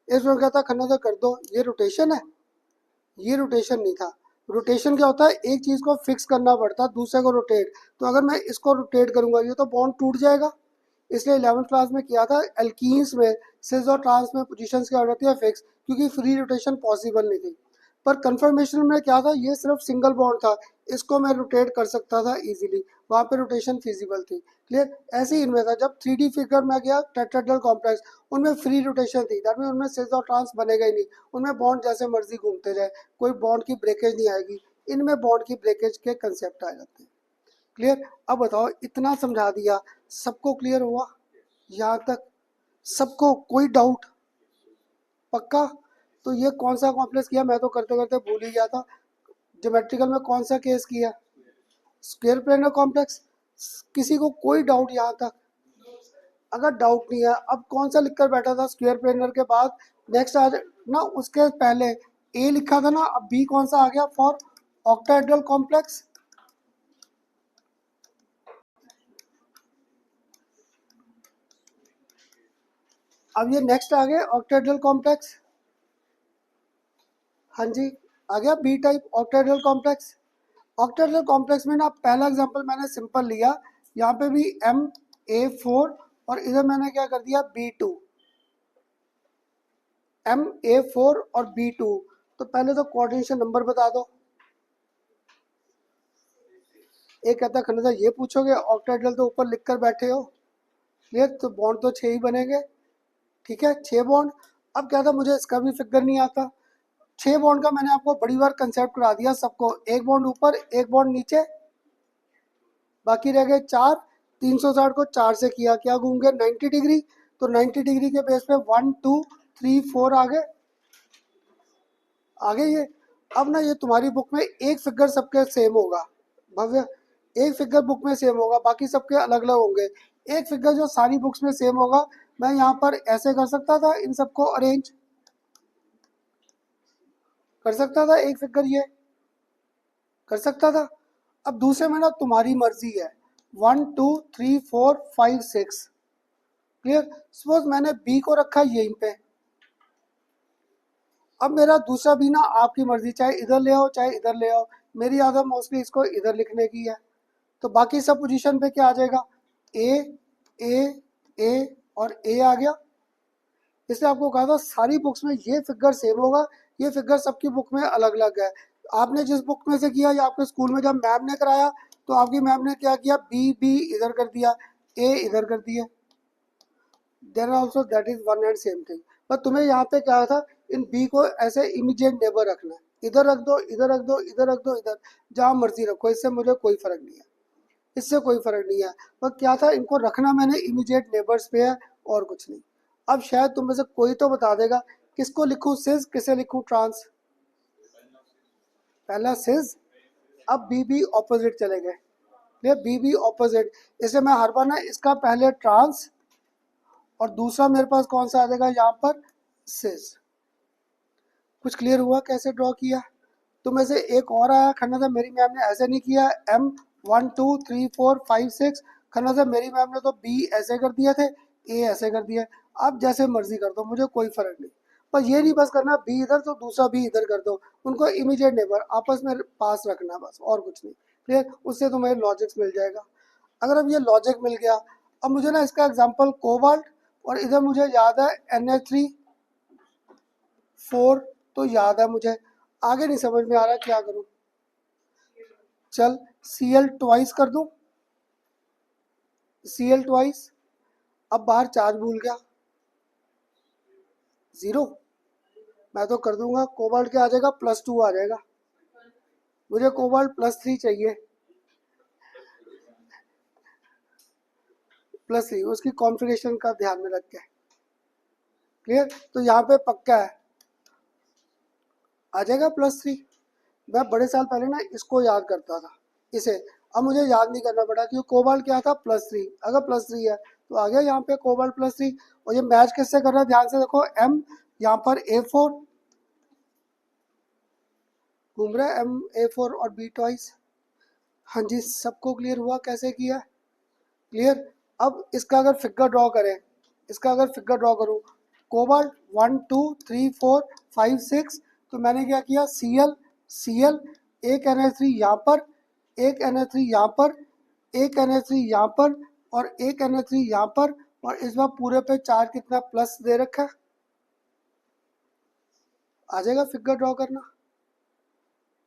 इसमें कहता खन्ना तो कर दो, ये रोटेशन है, ये रोटेशन नहीं था। रोटेशन क्या होता है, एक चीज को फिक्स करना पड़ता है दूसरे को रोटेट, तो अगर मैं इसको रोटेट करूंगा ये तो बॉन्ड टूट जाएगा। इसलिए 11वीं क्लास में किया था एल्कीन्स में सिस और ट्रांस में पोजीशंस क्या हो जाती है फिक्स, क्योंकि फ्री रोटेशन पॉसिबल नहीं थी। पर कंफर्मेशन में क्या था, ये सिर्फ सिंगल बॉन्ड था, इसको मैं रोटेट कर सकता था इजीली, वहाँ पे रोटेशन फिजिबल थी। क्लियर, ऐसे ही इनमें था जब 3D फिगर में गया टेट्राहेड्रल कॉम्प्लेक्स, उनमें फ्री रोटेशन थी, दैट मीन उनमें सिस और ट्रांस बनेगा ही नहीं, उनमें बॉन्ड जैसे मर्जी घूमते जाए, कोई बॉन्ड की ब्रेकेज नहीं आएगी, इनमें बॉन्ड की ब्रेकेज के कंसेप्ट आ जाते हैं। क्लियर, अब बताओ इतना समझा दिया, सबको क्लियर हुआ यहाँ तक? सबको कोई डाउट? पक्का? तो ये कौन सा कॉम्प्लेक्स किया, मैं तो करते करते भूल ही गया था, ज्योमेट्रिकल में कौन सा केस किया, स्क्वायर प्लेनर कॉम्प्लेक्स। किसी को कोई डाउट यहाँ तक? अगर डाउट नहीं है, अब कौन सा लिखकर बैठा था स्क्वायर प्लेनर के बाद, नेक्स्ट आ ना उसके पहले ए लिखा था ना, अब बी कौन सा आ गया फॉर ऑक्टाहेड्रल कॉम्प्लेक्स। अब ये नेक्स्ट आ गया ऑक्टाहेड्रल कॉम्प्लेक्स, हाँ जी आ गया B type octahedral complex. Octahedral complex में ना पहला एग्जांपल मैंने सिंपल लिया, यहाँ पे भी MA4 और इधर मैंने क्या कर दिया B2, MA4 और B2। तो पहले तो कोऑर्डिनेशन नंबर बता दो। एक कहता खन्ना ये पूछोगे, ऑक्टाहेड्रल तो ऊपर लिख कर बैठे हो, ये तो बॉन्ड तो 6 ही बनेंगे, ठीक है 6 बॉन्ड। अब क्या था मुझे इसका भी फिगर नहीं आता, 6 बॉन्ड का मैंने आपको बड़ी बार कंसेप्ट करा दिया सबको, एक बॉन्ड ऊपर एक बॉन्ड नीचे, बाकी रह गए 4, 360 को 4 से किया क्या घूम गए 90 डिग्री, तो 90 डिग्री के बेस पे 1 2 3 4 आगे ये। अब ना ये तुम्हारी बुक में एक फिगर सबके सेम होगा भव्य, एक फिगर बुक में सेम होगा, बाकी सबके अलग अलग होंगे। एक फिगर जो सारी बुक्स में सेम होगा, मैं यहाँ पर ऐसे कर सकता था, इन सबको अरेंज कर सकता था, एक फिगर ये कर सकता था। अब दूसरे में ना तुम्हारी मर्जी है, 1 2 3 4 5 6, क्लियर। सपोज मैंने बी को रखा यहीं पे, अब मेरा दूसरा भी ना आपकी मर्जी, चाहे इधर ले आओ चाहे इधर ले आओ, मेरी आदत मोस्टली इसको इधर लिखने की है। तो बाकी सब पोजीशन पे क्या आ जाएगा, ए ए ए और ए आ गया। इसलिए आपको कहा था सारी बुक्स में ये फिगर सेम होगा, ये फिगर सबकी बुक में अलग अलग है। आपने जिस बुक में से किया या आपके स्कूल में जब मैम ने कराया, तो आपकी मैम ने क्या किया, बी बी इधर कर दिया, ए इधर कर दिया, then also that is one and same thing. पर तुम्हें यहाँ पे क्या था, इन बी को ऐसे इमीडिएट नेबर रखना है, इधर रख दो इधर रख दो इधर रख दो इधर, जहाँ मर्जी रखो, इससे मुझे कोई फर्क नहीं है, इससे कोई फर्क नहीं है। पर क्या था, इनको रखना मैंने इमीडिएट नेबर्स पे है और कुछ नहीं। अब शायद तुम में से कोई तो बता देगा किसको लिखूं सिज, किसे लिखूं ट्रांस। पहला सिज, अब बी बी ऑपोजिट चले गए, ये बी बी ऑपोजिट, इसलिए मैं हर बार ना इसका पहले ट्रांस और दूसरा मेरे पास कौन सा आ जाएगा यहाँ पर, सिज। कुछ क्लियर हुआ कैसे ड्रॉ किया। तो में से एक और आया, खन्ना था मेरी मैम ने ऐसे नहीं किया, एम 1 2 3 4 5 6, खन्ना था मेरी मैम ने तो बी ऐसे कर दिए थे, ए ऐसे कर दिया। आप जैसे मर्जी कर दो, मुझे कोई फर्क नहीं। पर ये नहीं बस करना बी इधर तो दूसरा बी इधर कर दो, उनको इमीडिएट नेबर आपस में पास रखना बस, और कुछ नहीं, क्लियर। उससे तुम्हें लॉजिक्स मिल जाएगा। अगर अब ये लॉजिक मिल गया, अब मुझे ना इसका एग्जाम्पल कोबाल्ट, और इधर मुझे याद है Na3 4 तो याद है मुझे, आगे नहीं समझ में आ रहा क्या करूं। चल Cl ट्वाइस कर दूं, Cl ट्वाइस, अब बाहर चार्ज भूल गया, 0। मैं तो कर दूंगा, कोबाल्ट क्या आ जाएगा, +2 आ जाएगा। मुझे कोबाल्ट +3 चाहिए, +3 उसकी कॉन्फ़िगरेशन का ध्यान में रख के, क्लियर। तो यहाँ पे पक्का है, आ जाएगा +3। मैं बड़े साल पहले ना इसको याद करता था, इसे। अब मुझे याद नहीं करना पड़ा, क्योंकि कोबाल्ट क्या था, +3। अगर +3 है तो आ गया यहाँ पे कोबाल्ट +3। और ये मैच किससे कर रहा है, ध्यान से देखो, एम यहाँ पर A4 घूम रहा है, MA4 और बी ट्वाइस। हाँ जी, सबको क्लियर हुआ कैसे किया, क्लियर। अब इसका अगर फिगर ड्रॉ करें, इसका अगर फिगर ड्रॉ करूँ, कोबाल्ट 1 2 3 4 5 6, तो मैंने क्या किया, Cl एक Na3 यहाँ पर, एक Na3 यहाँ पर, एक Na3 यहाँ पर, और एक Na3 यहाँ पर, और इस बार पूरे पे चार्ज कितना प्लस दे रखा है। आ जाएगा फिगर ड्रॉ करना,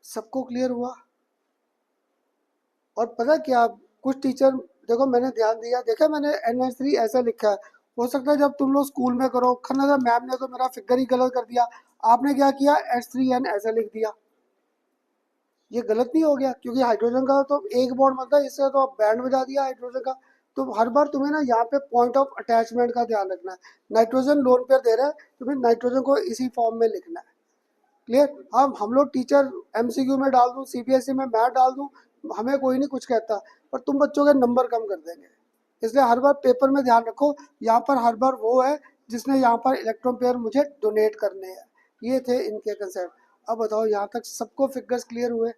सबको क्लियर हुआ। और पता क्या, कुछ टीचर, देखो मैंने ध्यान दिया, देखा मैंने Na3 ऐसा लिखा है, हो सकता है जब तुम लोग स्कूल में करो, खन्ना मैम ने तो मेरा फिगर ही गलत कर दिया, आपने क्या किया, H3N ऐसा लिख दिया। ये गलत नहीं हो गया, क्योंकि हाइड्रोजन का तो एक बॉन्ड बनता है, इससे तो बैंड बजा दिया हाइड्रोजन का। तो हर बार तुम्हें ना यहाँ पे पॉइंट ऑफ अटैचमेंट का ध्यान रखना है। नाइट्रोजन लोन पेयर दे रहा है, तो फिर नाइट्रोजन को इसी फॉर्म में लिखना है, क्लियर। हम लोग टीचर MCQ में डाल दूँ, CBSE में मैं डाल दूँ, हमें कोई नहीं कुछ कहता, पर तुम बच्चों के नंबर कम कर देंगे। इसलिए हर बार पेपर में ध्यान रखो, यहाँ पर हर बार वो है जिसने यहाँ पर इलेक्ट्रॉन पेयर मुझे डोनेट करने हैं। ये थे इनके कंसेप्ट। अब बताओ यहाँ तक सबको फिगर्स क्लियर हुए।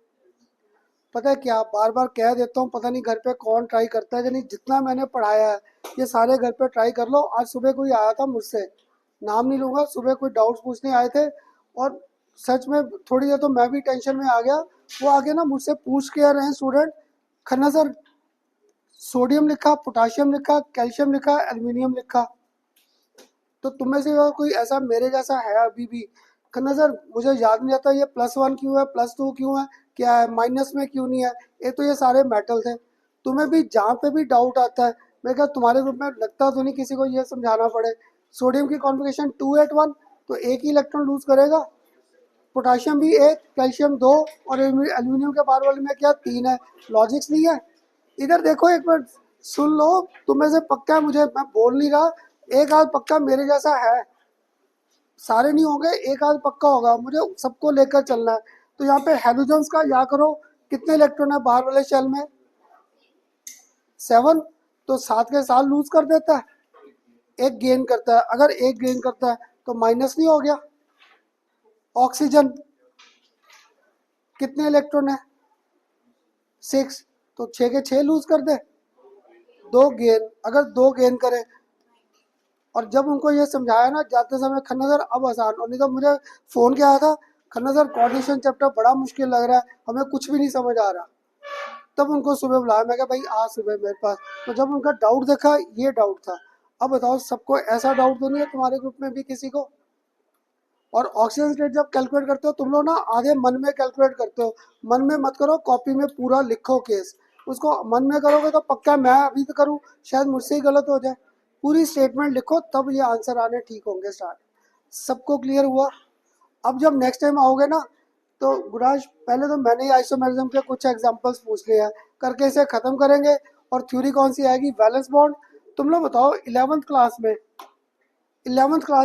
पता है क्या, बार बार कह देता हूँ, पता नहीं घर पे कौन ट्राई करता है कि नहीं, जितना मैंने पढ़ाया है ये सारे घर पे ट्राई कर लो। आज सुबह कोई आया था मुझसे, नाम नहीं लूँगा, सुबह कोई डाउट्स पूछने आए थे, और सच में थोड़ी देर तो मैं भी टेंशन में आ गया। वो आगे ना मुझसे पूछ के आ रहे हैं स्टूडेंट, खन्ना सर सोडियम लिखा, पोटाशियम लिखा, कैल्शियम लिखा, एल्यूमिनियम लिखा, तो तुम में से अगर कोई ऐसा मेरे जैसा है अभी भी, खन्ना सर मुझे याद नहीं आता ये +1 क्यों है, +2 क्यों है, क्या है, माइनस में क्यों नहीं है, ये तो ये सारे मेटल थे। तुम्हें भी जहाँ पे भी डाउट आता है, मैं कहा तुम्हारे ग्रुप में लगता तो नहीं किसी को ये समझाना पड़े, सोडियम की कॉन्फ़िगरेशन 281, तो एक ही इलेक्ट्रॉन लूज करेगा, पोटाशियम भी एक, कैल्शियम दो, और एल्यूमिनियम के बार वाले में क्या 3 है। लॉजिक्स नहीं है। इधर देखो एक मिनट, सुन लो, तुम्हें से पक्का है, मुझे मैं बोल नहीं रहा, एक आध पक्का मेरे जैसा है, सारे नहीं होंगे, एक आध पक्का होगा, मुझे सबको लेकर चलना है। तो यहाँ पे हेलोजन्स का या करो, कितने इलेक्ट्रॉन है बाहर वाले शेल में, 7, तो 7 के 7 लूज कर देता है, एक गेन करता है। अगर एक गेन करता है तो माइनस नहीं हो गया। ऑक्सीजन कितने इलेक्ट्रॉन है? 6, तो 6 के 6 लूज कर दे, 2 गेन। अगर 2 गेन करें, और जब उनको ये समझाया ना जाते समय, खन्ना सर अब आसान, और नहीं तो मुझे फ़ोन किया था, खन्ना सर कोऑर्डिनेशन चैप्टर बड़ा मुश्किल लग रहा है, हमें कुछ भी नहीं समझ आ रहा। तब उनको सुबह बुलाया, मैं कहा भाई आज सुबह मेरे पास, तो जब उनका डाउट देखा, ये डाउट था। अब बताओ सबको ऐसा डाउट तो नहीं है तुम्हारे ग्रुप में भी किसी को? और ऑक्सीजन स्टेट जब कैलकुलेट करते हो तुम लोग ना आधे मन में कैलकुलेट करते हो, मन में मत करो, कॉपी में पूरा लिखो केस। उसको मन में करोगे तो पक्का मैं अभी तो करूँ, शायद मुझसे ही गलत हो जाए। पूरी स्टेटमेंट लिखो, तब ये आंसर आने ठीक होंगे स्टार्ट। सबको क्लियर हुआ? अब जब नेक्स्ट टाइम आओगे ना, तो गुराज पहले तो मैंने ही आइसोमेरिज्म के कुछ एग्जांपल्स पूछ लिए हैं, करके इसे ख़त्म करेंगे। और थ्योरी कौन सी आएगी? Valence bond. तुम लोग बताओ 11th क्लास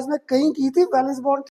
में कहीं की थी वैलेंस बॉन्ड?